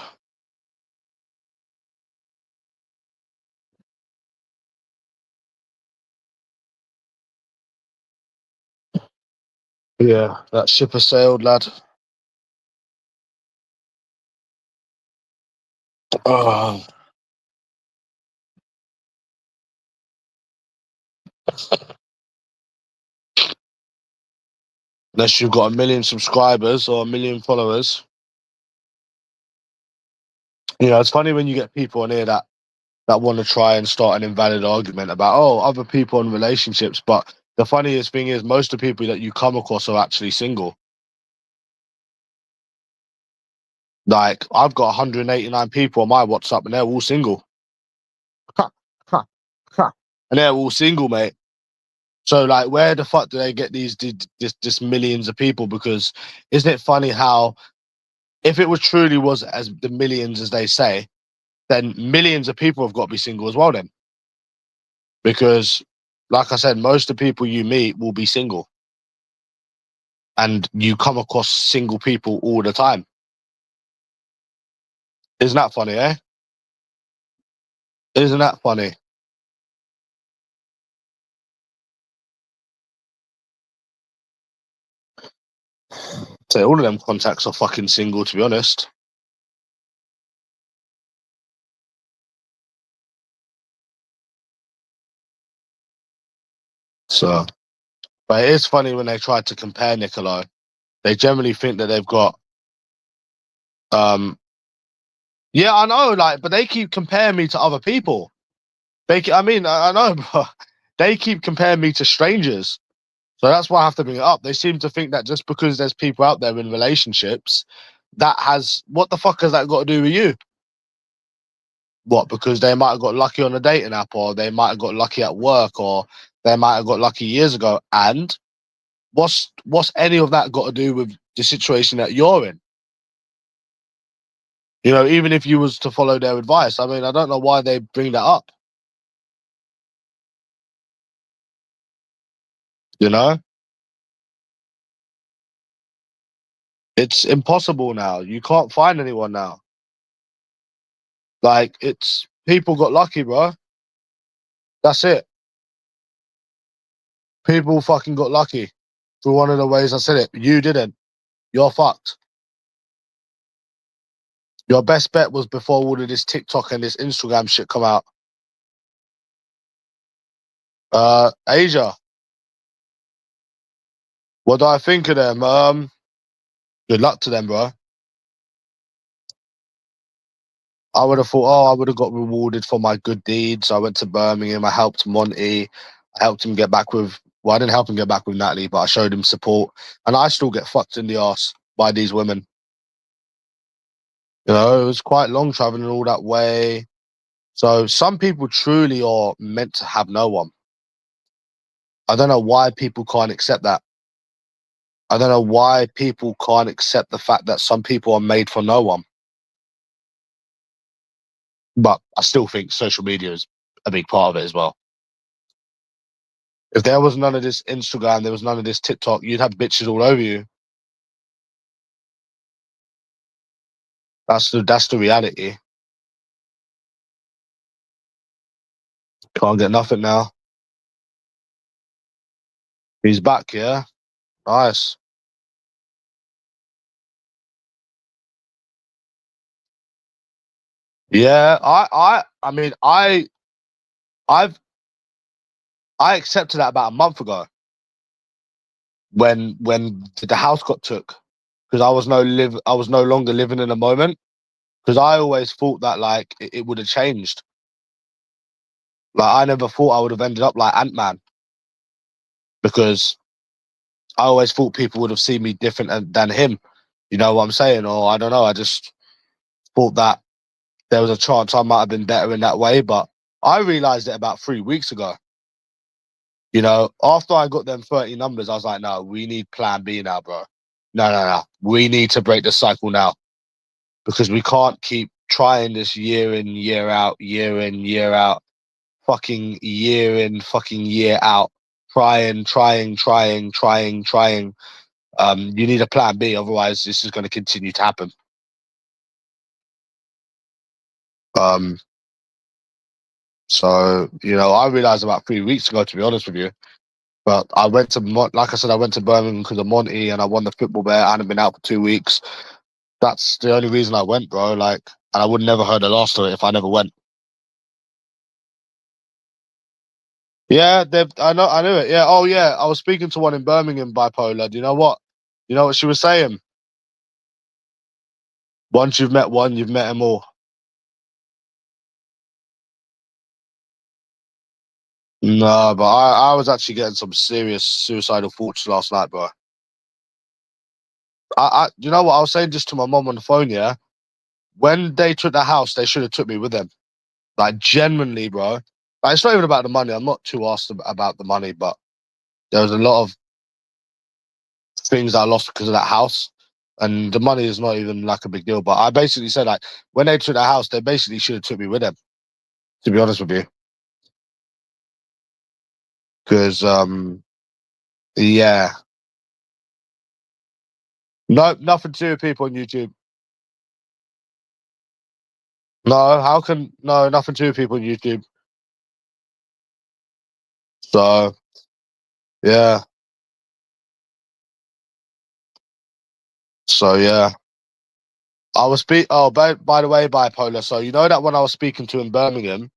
Yeah, that ship has sailed, lad. Oh. Unless you've got 1 million subscribers or 1 million followers. You know, it's funny when you get people on here that want to try and start an invalid argument about, oh, other people in relationships. But the funniest thing is most of the people that you come across are actually single. Like, I've got 189 people on my WhatsApp and they're all single. Ha, ha, ha. And they're all single, mate. So, like, where the fuck do they get this millions of people? Because isn't it funny how if it was truly was as the millions as they say, then millions of people have got to be single as well then. Because, like I said, most of the people you meet will be single. And you come across single people all the time. Isn't that funny, eh? Isn't that funny? So all of them contacts are fucking single, to be honest. So, but it is funny when they try to compare Nicola. They generally think that they've got, yeah, I know, like, but they keep comparing me to other people. I know, but they keep comparing me to strangers. So that's why I have to bring it up. They seem to think that just because there's people out there in relationships, what the fuck has that got to do with you? What, because they might have got lucky on a dating app, or they might have got lucky at work, or they might have got lucky years ago. And what's any of that got to do with the situation that you're in? You know, even if you was to follow their advice, I mean, I don't know why they bring that up. You know, it's impossible now. You can't find anyone now. Like, it's people got lucky, bro. That's it. People fucking got lucky through one of the ways I said it. You didn't. You're fucked. Your best bet was before all of this TikTok and this Instagram shit come out. Asia. What do I think of them? Good luck to them, bro. I would have thought, oh, I would have got rewarded for my good deeds. I went to Birmingham. I helped Monty. I helped him get back with. Well, I didn't help him get back with Natalie, but I showed him support. And I still get fucked in the ass by these women. You know, it was quite long traveling all that way. So some people truly are meant to have no one. I don't know why people can't accept that. I don't know why people can't accept the fact that some people are made for no one. But I still think social media is a big part of it as well. If there was none of this Instagram, there was none of this TikTok, you'd have bitches all over you. That's the reality. Can't get nothing now. He's back, yeah. Nice. Yeah, I mean, I've I accepted that about a month ago when the house got took because I was no longer living in the moment because I always thought that like it would have changed. Like I never thought I would have ended up like Ant-Man because I always thought people would have seen me different than him. You know what I'm saying? Or I don't know. I just thought that there was a chance I might have been better in that way. But I realized it about 3 weeks ago. You know, after I got them 30 numbers, I was like, no, we need plan B now, bro. No, no, no. We need to break the cycle now because we can't keep trying this year in, year out, year in, year out. fucking year in, fucking year out, trying. You need a plan B, otherwise this is going to continue to happen. So, you know, I realized about 3 weeks ago, to be honest with you. But I went to, like I said, I went to Birmingham because of Monty, and I won the football bet. I hadn't been out for 2 weeks. That's the only reason I went, bro. Like, and I would never heard the last of it if I never went. Yeah, I knew it. Yeah. Oh, yeah. I was speaking to one in Birmingham, bipolar. Do you know what? You know what she was saying? Once you've met one, you've met them all. No, but I was actually getting some serious suicidal thoughts last night, bro. You know what? I was saying just to my mom on the phone, yeah? When they took the house, they should have took me with them. Like, genuinely, bro. Like, it's not even about the money. I'm not too asked about the money, but there was a lot of things I lost because of that house. And the money is not even like a big deal. But I basically said, like, when they took the house, they basically should have took me with them, to be honest with you. Because, yeah. No, nothing to do with people on YouTube. No, no, nothing to do with people on YouTube. So, yeah. So, yeah. I was Oh, by the way, bipolar. So you know that when I was speaking to in Birmingham,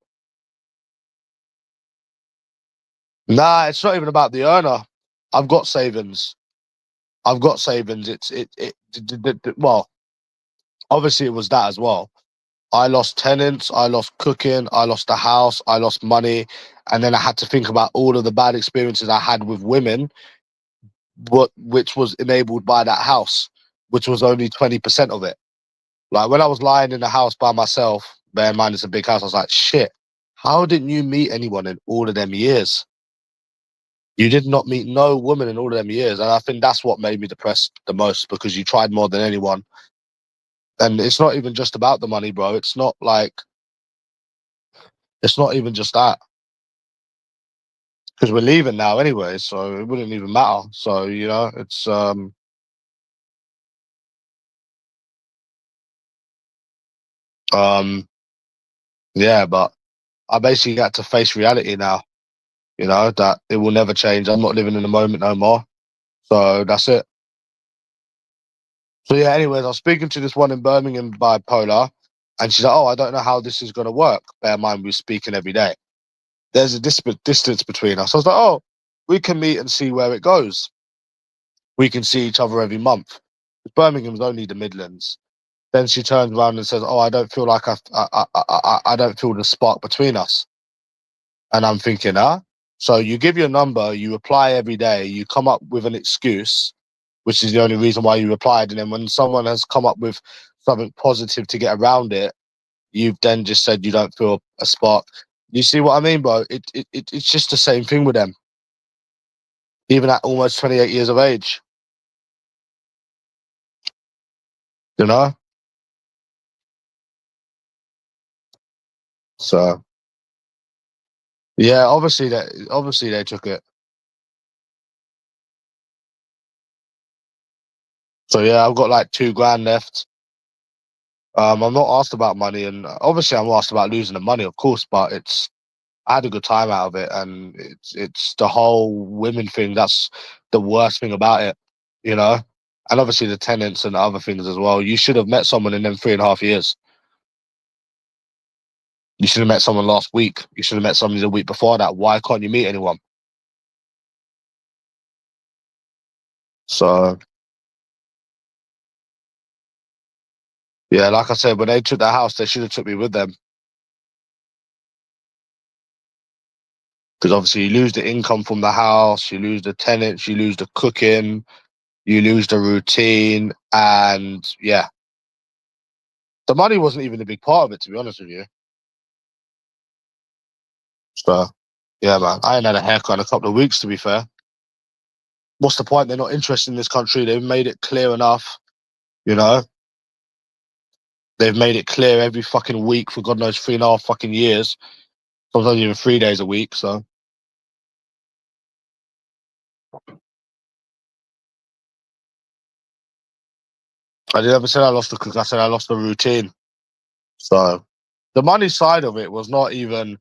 nah, it's not even about the earner. I've got savings. I've got savings. Well, obviously it was that as well. I lost tenants, I lost cooking, I lost the house, I lost money, and then I had to think about all of the bad experiences I had with women, which was enabled by that house, which was only 20% of it. Like when I was lying in the house by myself, bear in mind it's a big house, I was like, shit, how didn't you meet anyone in all of them years? You did not meet no woman in all of them years. And I think that's what made me depressed the most, because you tried more than anyone. And it's not even just about the money, bro. It's not even just that. Because we're leaving now anyway, so it wouldn't even matter. So, you know, it's um yeah, but I basically got to face reality now, you know, that it will never change. I'm not living in the moment no more. So that's it. So yeah, anyways, I was speaking to this one in Birmingham, bipolar, and she's like, oh, I don't know how this is gonna work. Bear in mind we're speaking every day. There's a distance between us. I was like, oh, we can meet and see where it goes. We can see each other every month. Birmingham's only the Midlands. Then she turns around and says, oh, I don't feel like I don't feel the spark between us. And I'm thinking, huh? So you give your number, you reply every day, you come up with an excuse, which is the only reason why you replied. And then when someone has come up with something positive to get around it, you've then just said you don't feel a spark. You see what I mean, bro? It's just the same thing with them, even at almost 28 years of age, you know? So, yeah, obviously they took it. So, yeah, I've got like 2 grand left. I'm not asked about money, and obviously I'm asked about losing the money, of course, but I had a good time out of it, and it's the whole women thing that's the worst thing about it, you know. And obviously the tenants and the other things as well. You should have met someone in them 3.5 years. You should have met someone last week. You should have met somebody the week before that. Why can't you meet anyone? So yeah, like I said, when they took the house, they should have took me with them, because obviously you lose the income from the house, you lose the tenants, you lose the cooking, you lose the routine, and yeah, the money wasn't even a big part of it, to be honest with you. So yeah, man, I ain't had a haircut in a couple of weeks, to be fair. What's the point? They're not interested in this country. They've made it clear enough, you know. They've made it clear every fucking week for God knows 3.5 fucking years. Sometimes even 3 days a week. So I didn't ever say I lost the cook. I said I lost the routine. So the money side of it was not even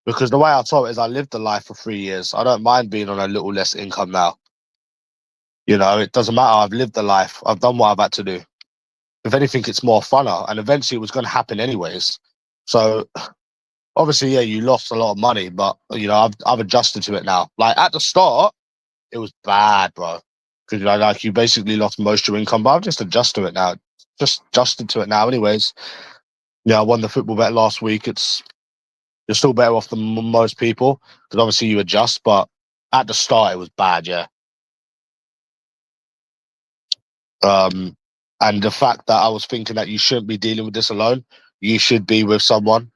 because the way I saw it is I lived the life for 3 years. I don't mind being on a little less income now. You know, it doesn't matter. I've lived the life. I've done what I've had to do. If anything, it's more funner. And eventually it was going to happen anyways. So obviously, yeah, you lost a lot of money, but you know, I've adjusted to it now. Like at the start, it was bad, bro. Because you know, like you basically lost most of your income, but I've just adjusted to it now. Just adjusted to it now, anyways. Yeah, I won the football bet last week. You're still better off than most people because obviously you adjust, but at the start it was bad, yeah. Um, and the fact that I was thinking that you shouldn't be dealing with this alone, you should be with someone.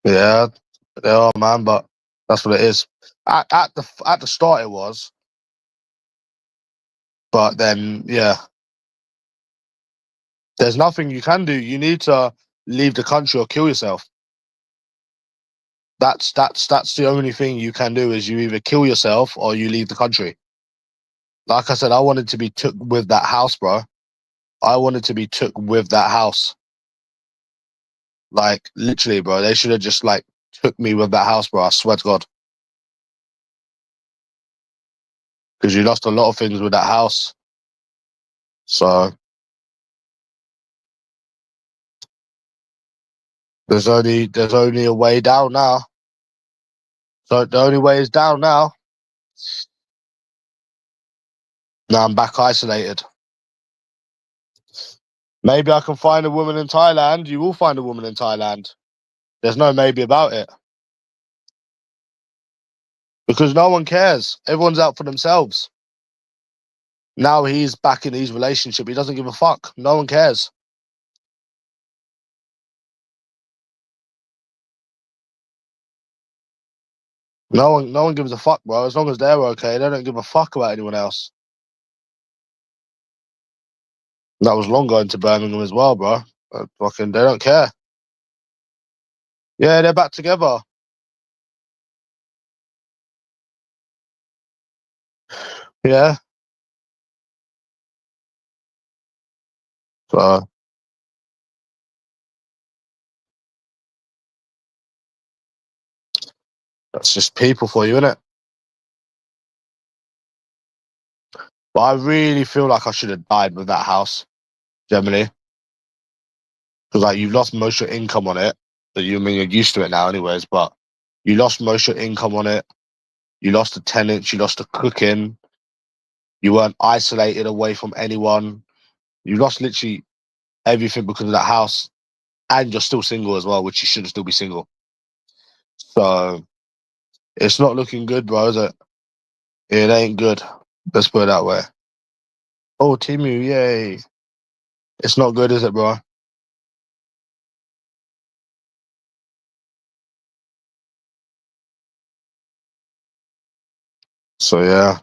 Yeah, they are, man, but that's what it is. At the start it was, but then yeah, there's nothing you can do. You need to leave the country or kill yourself. That's the only thing you can do is you either kill yourself or you leave the country. Like I said, I wanted to be took with that house, bro. I wanted to be took with that house. Like literally, bro. They should have just like took me with that house, bro. I swear to God. Because you lost a lot of things with that house. So there's only a way down now. So the only way is down now. Now I'm back isolated. Maybe I can find a woman in Thailand. You will find a woman in Thailand. There's no maybe about it. Because no one cares. Everyone's out for themselves. Now he's back in his relationship. He doesn't give a fuck. No one cares. No one gives a fuck, bro. As long as they're okay, they don't give a fuck about anyone else. That was long going to Birmingham as well, bro. Fucking, they don't care. Yeah, they're back together. Yeah. So that's just people for you, innit? But I really feel like I should have died with that house, generally. Because like you've lost most of your income on it. That you I mean you're used to it now anyways, but you lost most of your income on it. You lost the tenants, you lost the cooking, you weren't isolated away from anyone. You lost literally everything because of that house. And you're still single as well, which you should still be single. So it's not looking good, bro, is it? It ain't good. Let's put it that way. Oh, Timu, yay. It's not good, is it, bro? So yeah.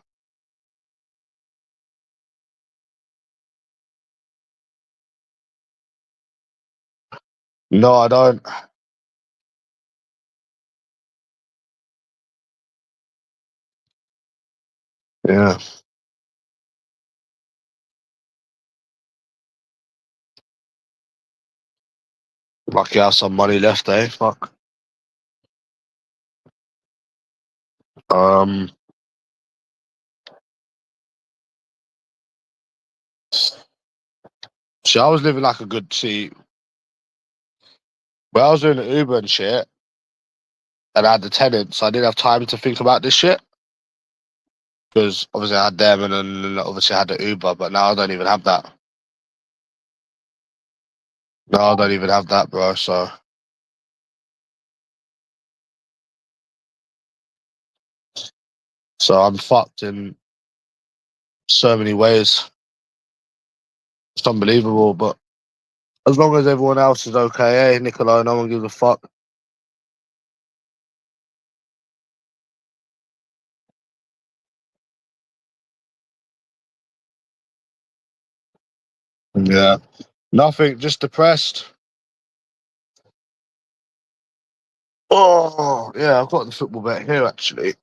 No, I don't. Yeah. Lucky I have some money left, eh? Fuck. Um See, I was living like a good when I was doing the Uber and shit and I had the tenants, I didn't have time to think about this shit. Because obviously I had them and then obviously I had the Uber, but now I don't even have that. No, I don't even have that, bro. So I'm fucked in so many ways. It's unbelievable, but as long as everyone else is okay, eh, Nicola, no one gives a fuck. Yeah. Nothing, just depressed. Oh, yeah, I've got the football bet here, actually.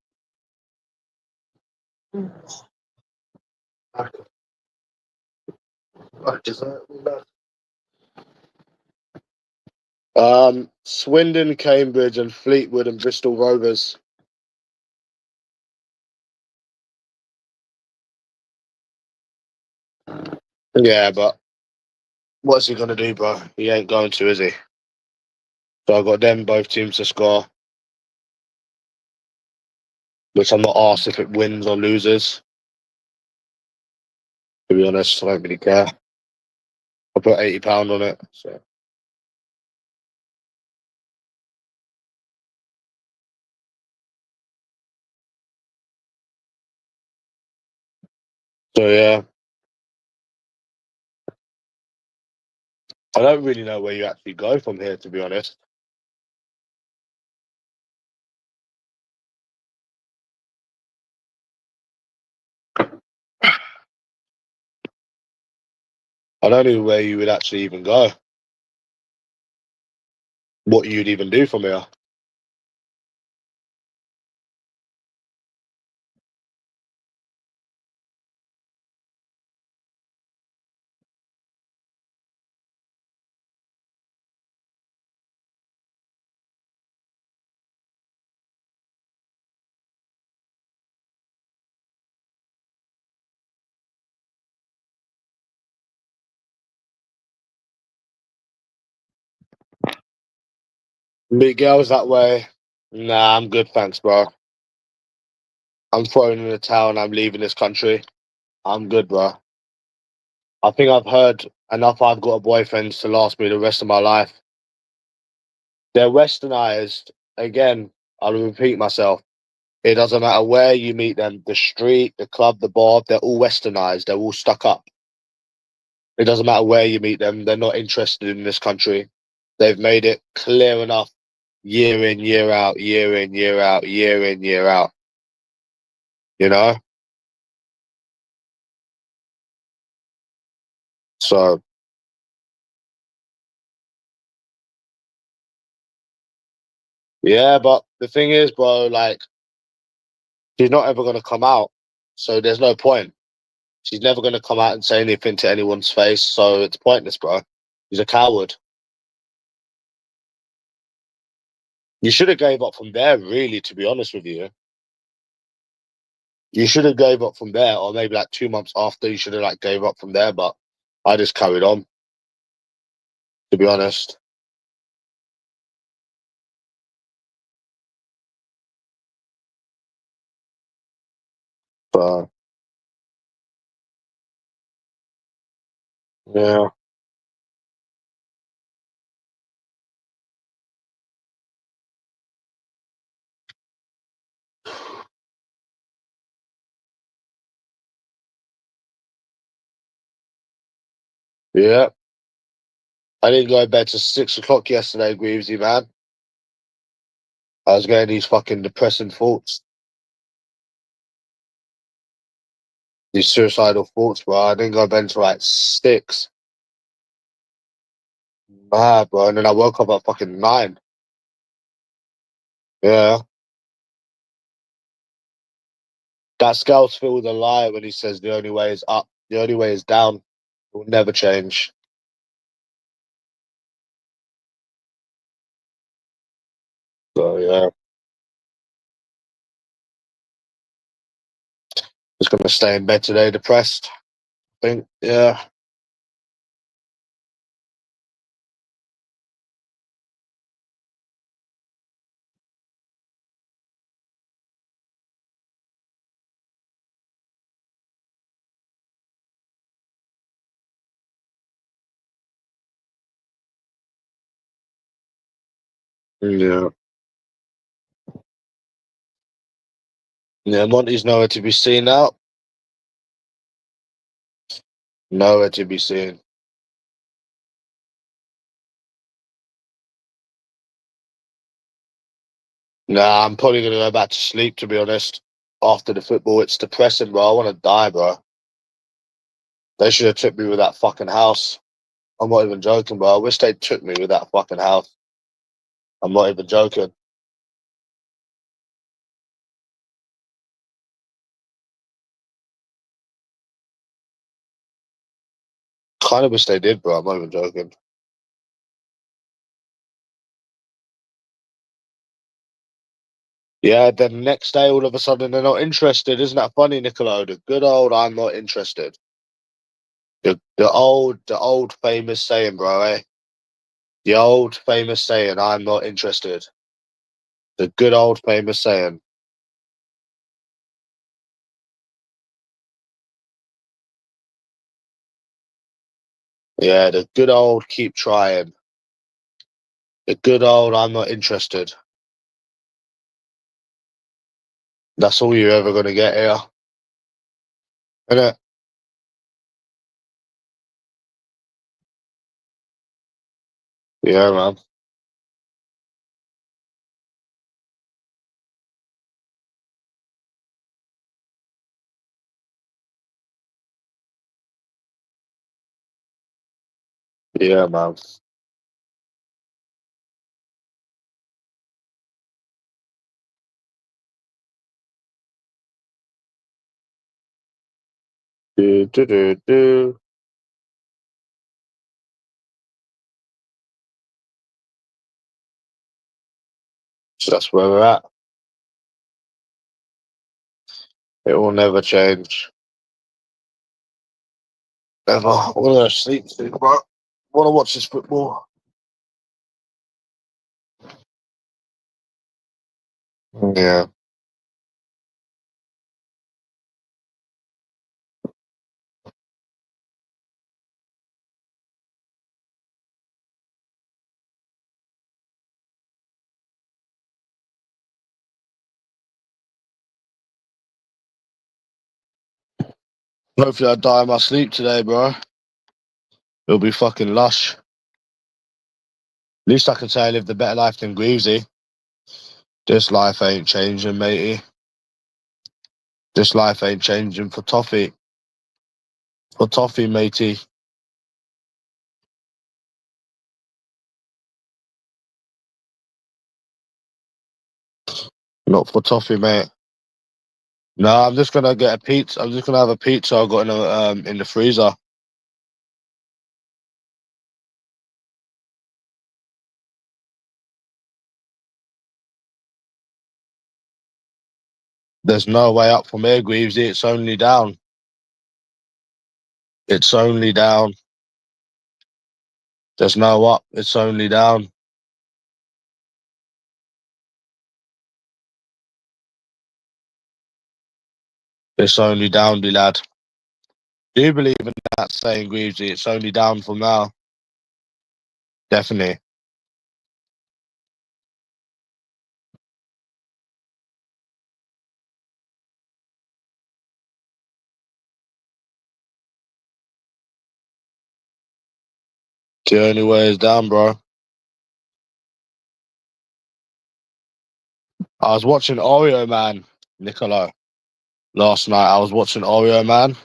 Swindon, Cambridge, and Fleetwood and Bristol Rovers. Yeah, but what's he gonna do, bro? He ain't going to, is he? So I got them both teams to score, which I'm not asked if it wins or loses. To be honest, I don't really care. I put £80 on it. So yeah, I don't really know where you actually go from here, to be honest. I don't know where you would actually even go. What you'd even do from here. Meet girls that way. Nah, I'm good, thanks, bro. I'm thrown in the town. I'm leaving this country. I'm good, bro. I think I've heard enough. I've got a boyfriend to last me the rest of my life. They're westernized. Again, I'll repeat myself. It doesn't matter where you meet them, the street, the club, the bar, they're all westernized. They're all stuck up. It doesn't matter where you meet them. They're not interested in this country. They've made it clear enough year in, year out, year in, year out, year in, year out. You know? So, yeah, but the thing is, bro, like, she's not ever going to come out. So there's no point. She's never going to come out and say anything to anyone's face. So it's pointless, bro. He's a coward. You should have gave up from there, really, to be honest with you. You should have gave up from there, or maybe like 2 months after, you should have like gave up from there. But I just carried on, to be honest. But yeah, yeah. I didn't go to bed till 6 o'clock yesterday, Greavesy, man. I was getting these fucking depressing thoughts, these suicidal thoughts, bro. I didn't go to bed until like 6. Mad, bro. And then I woke up at fucking 9. Yeah. That scale's filled with a lie when he says the only way is up, the only way is down. It will never change. So yeah, just gonna stay in bed today, depressed. I think. Yeah. Yeah. Yeah. Monty's nowhere to be seen now. Nowhere to be seen. Nah, I'm probably gonna go back to sleep, to be honest. After the football, it's depressing, bro. I want to die, bro. They should have took me with that fucking house. I'm not even joking, bro. I wish they took me with that fucking house. I'm not even joking. Kind of wish they did, bro. I'm not even joking. Yeah, then next day, all of a sudden, they're not interested. Isn't that funny, Niccolo? The good old "I'm not interested." The old famous saying, bro. Eh? The old famous saying, "I'm not interested." The good old famous saying. Yeah, the good old "keep trying." The good old "I'm not interested." That's all you're ever gonna get here, innit? Yeah, man. Yeah, man. Do, do, do, do. So that's where we're at. It will never change. Never. I want to sleep soon, bro. I want to watch this football. Yeah. Hopefully I die in my sleep today, bro. It'll be fucking lush. At least I can say I lived a better life than Greavesy. This life ain't changing, matey. This life ain't changing for toffee. For toffee, matey. Not for toffee, mate. No, I'm just gonna get a pizza. I'm just gonna have a pizza I got in the freezer. There's no way up from here, Greavesy. It's only down. It's only down. There's no up. It's only down. It's only down, me lad. Do you believe in that saying, Greavesy? It's only down from now. Definitely. The only way is down, bro. I was watching Oreo Man, Niccolo, last night. I was watching Oreo Man.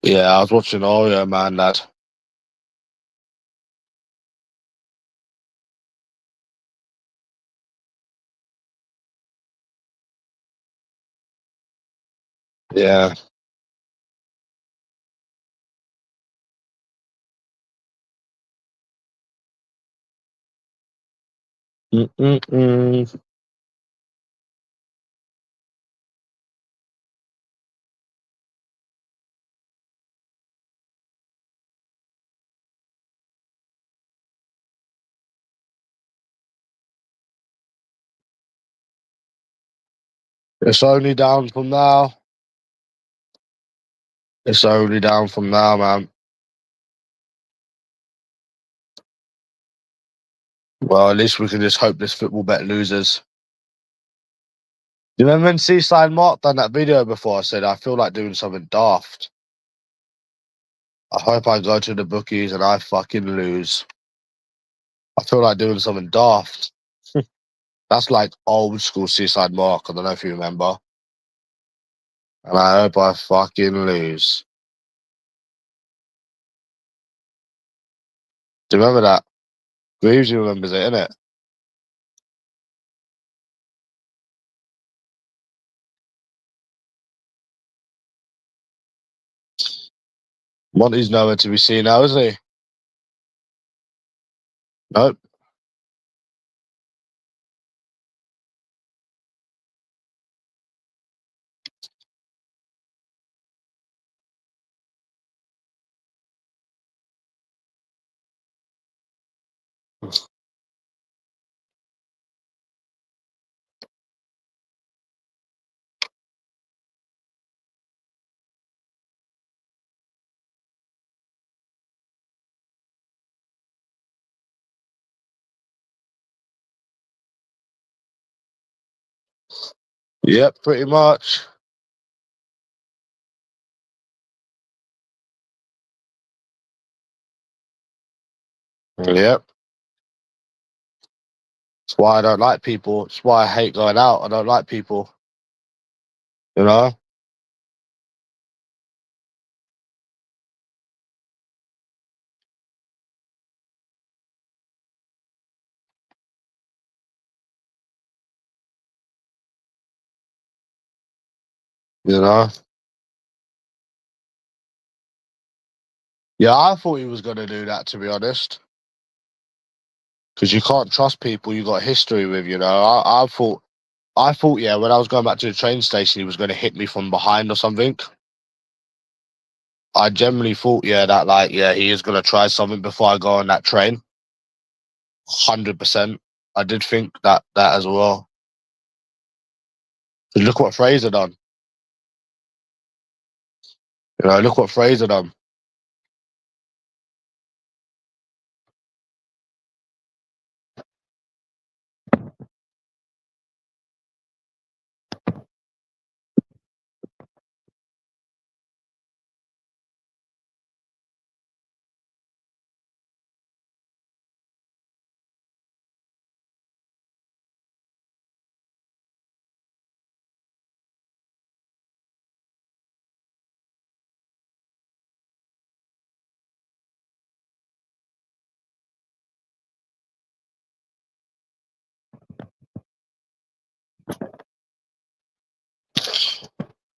Yeah, I was watching Oreo Man, lad. Yeah. Mm-mm-mm. It's only down from now. It's only down from now, man. Well, at least we can just hope this football bet loses. You remember when Seaside Mark done that video before? I said, I feel like doing something daft. I hope I go to the bookies and I fucking lose. I feel like doing something daft. That's like old school Seaside Mark. I don't know if you remember. And I hope I fucking lose. Do you remember that? Greaves remembers it, innit? Monty's nowhere to be seen now, is he? Nope. Yep, pretty much. Yep. That's why I don't like people. That's why I hate going out. I don't like people. You know? You know? Yeah, I thought he was gonna do that, to be honest. Because you can't trust people you got history with, you know. I thought, yeah, when I was going back to the train station, he was gonna hit me from behind or something. I generally thought, yeah, that like, yeah, he is gonna try something before I go on that train. 100%. I did think that as well. 'Cause look what Fraser done. You know, look what Fraser done.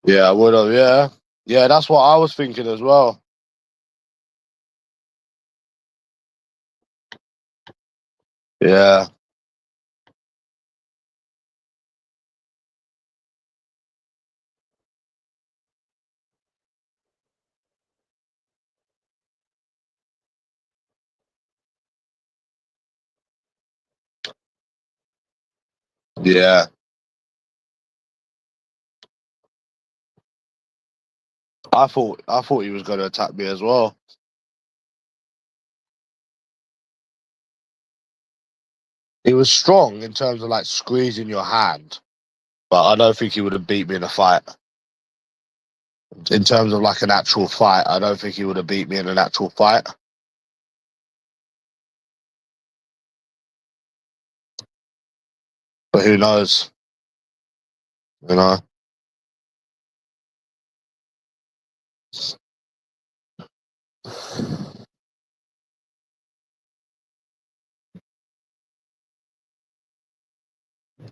Yeah, I would have. Yeah, yeah, that's what I was thinking as well. Yeah, yeah. I thought he was going to attack me as well. He was strong in terms of like squeezing your hand, but I don't think he would have beat me in a fight. In terms of like an actual fight, I don't think he would have beat me in an actual fight. But who knows? You know.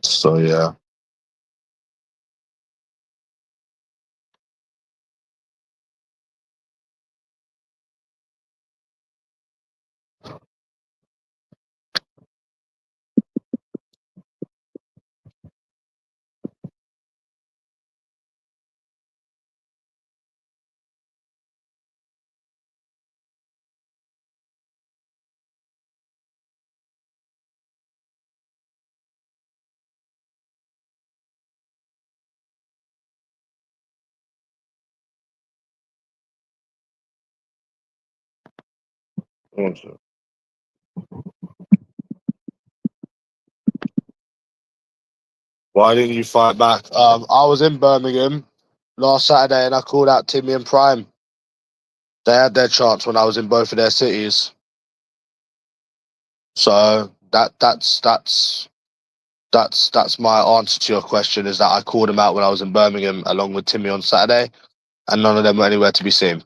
So yeah, why didn't you fight back? I was in Birmingham last Saturday and I called out Timmy and Prime. They had their chance when I was in both of their cities. So that's my answer to your question is that I called them out when I was in Birmingham along with Timmy on Saturday, and none of them were anywhere to be seen.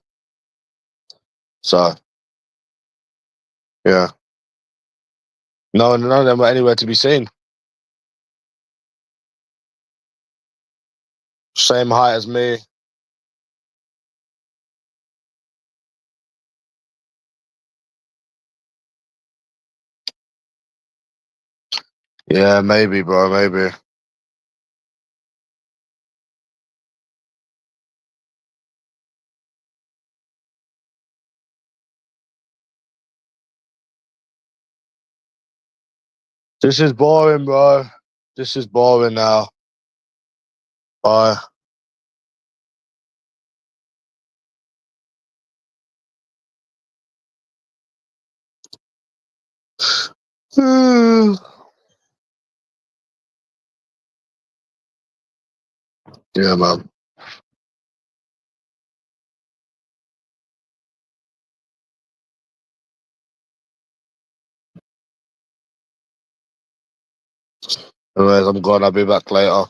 So yeah, no, none of them were anywhere to be seen. Same height as me. Yeah, maybe, bro, maybe. This is boring, bro. This is boring now. Bye. Yeah, man. Anyways, I'm gone. I'll be back later.